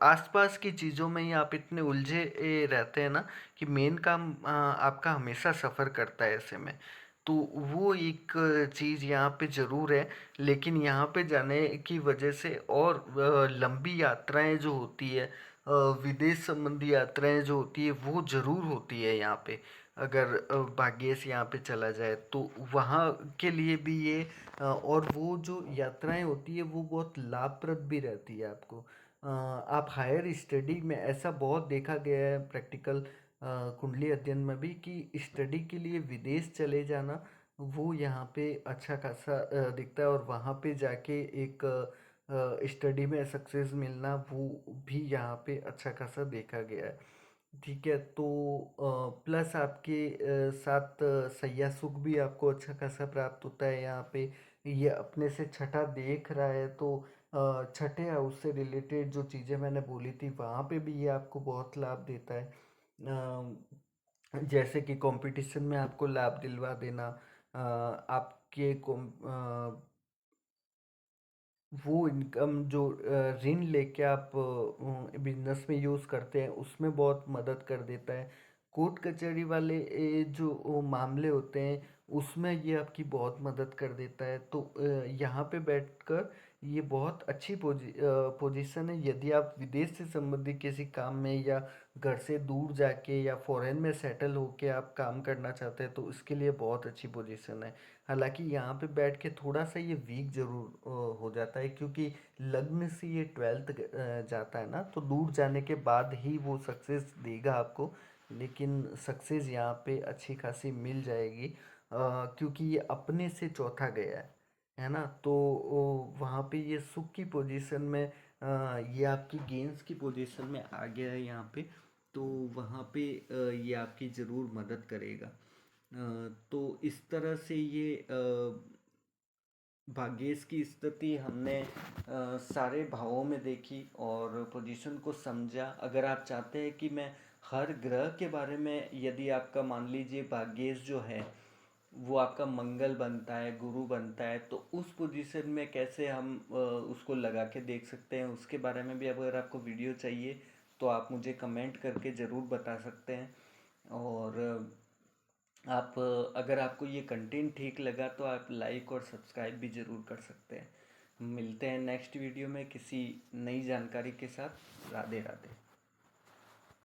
[SPEAKER 2] आसपास की चीज़ों में ही आप इतने उलझे रहते हैं ना कि मेन काम आपका हमेशा सफ़र करता है ऐसे में। तो वो एक चीज़ यहाँ पे ज़रूर है। लेकिन यहाँ पे जाने की वजह से और लंबी यात्राएं जो होती है, विदेश संबंधी यात्राएं जो होती है वो ज़रूर होती है यहाँ पे। अगर भाग्येश यहाँ पे चला जाए तो वहाँ के लिए भी ये और वो जो यात्राएं होती है वो बहुत लाभप्रद भी रहती है आपको। आप हायर स्टडी में ऐसा बहुत देखा गया है प्रैक्टिकल कुंडली अध्ययन में भी कि स्टडी के लिए विदेश चले जाना वो यहाँ पे अच्छा खासा दिखता है, और वहाँ पे जाके एक स्टडी में सक्सेस मिलना वो भी यहाँ पे अच्छा खासा देखा गया है। ठीक है। तो प्लस आपके साथ सैया सुख भी आपको अच्छा खासा प्राप्त होता है यहाँ पे। ये अपने से छठा देख रहा है, तो छठे हाउस से रिलेटेड जो चीज़ें मैंने बोली थी वहाँ पे भी ये आपको बहुत लाभ देता है। जैसे कि कंपटीशन में आपको लाभ दिलवा देना, आपके वो इनकम जो ऋण लेके आप बिजनेस में यूज़ करते हैं उसमें बहुत मदद कर देता है। कोर्ट कचहरी वाले जो मामले होते हैं उसमें ये आपकी बहुत मदद कर देता है। तो यहाँ पे बैठकर ये बहुत अच्छी पोजीशन है यदि आप विदेश से संबंधित किसी काम में या घर से दूर जाके या फॉरेन में सेटल होके आप काम करना चाहते हैं तो इसके लिए बहुत अच्छी पोजीशन है। हालांकि यहाँ पे बैठ के थोड़ा सा ये वीक जरूर हो जाता है क्योंकि लग्न से ये 12th जाता है ना, तो दूर जाने के बाद ही वो सक्सेस देगा आपको। लेकिन सक्सेस यहाँ पे अच्छी खासी मिल जाएगी क्योंकि ये अपने से चौथा गया है ना। तो वहाँ पे ये सुख की पोजीशन में ये आपकी गेंस की पोजीशन में आ गया है यहाँ पे। तो वहाँ पे ये आपकी ज़रूर मदद करेगा। तो इस तरह से ये भाग्येश की स्थिति हमने सारे भावों में देखी और पोजीशन को समझा। अगर आप चाहते हैं कि मैं हर ग्रह के बारे में, यदि आपका मान लीजिए भाग्येश जो है वो आपका मंगल बनता है, गुरु बनता है, तो उस पोजीशन में कैसे हम उसको लगा के देख सकते हैं, उसके बारे में भी अगर आपको वीडियो चाहिए तो आप मुझे कमेंट करके ज़रूर बता सकते हैं।
[SPEAKER 1] और आप अगर आपको ये कंटेंट ठीक लगा तो आप लाइक और सब्सक्राइब भी ज़रूर कर सकते हैं। मिलते हैं नेक्स्ट वीडियो में किसी नई जानकारी के साथ। राधे राधे।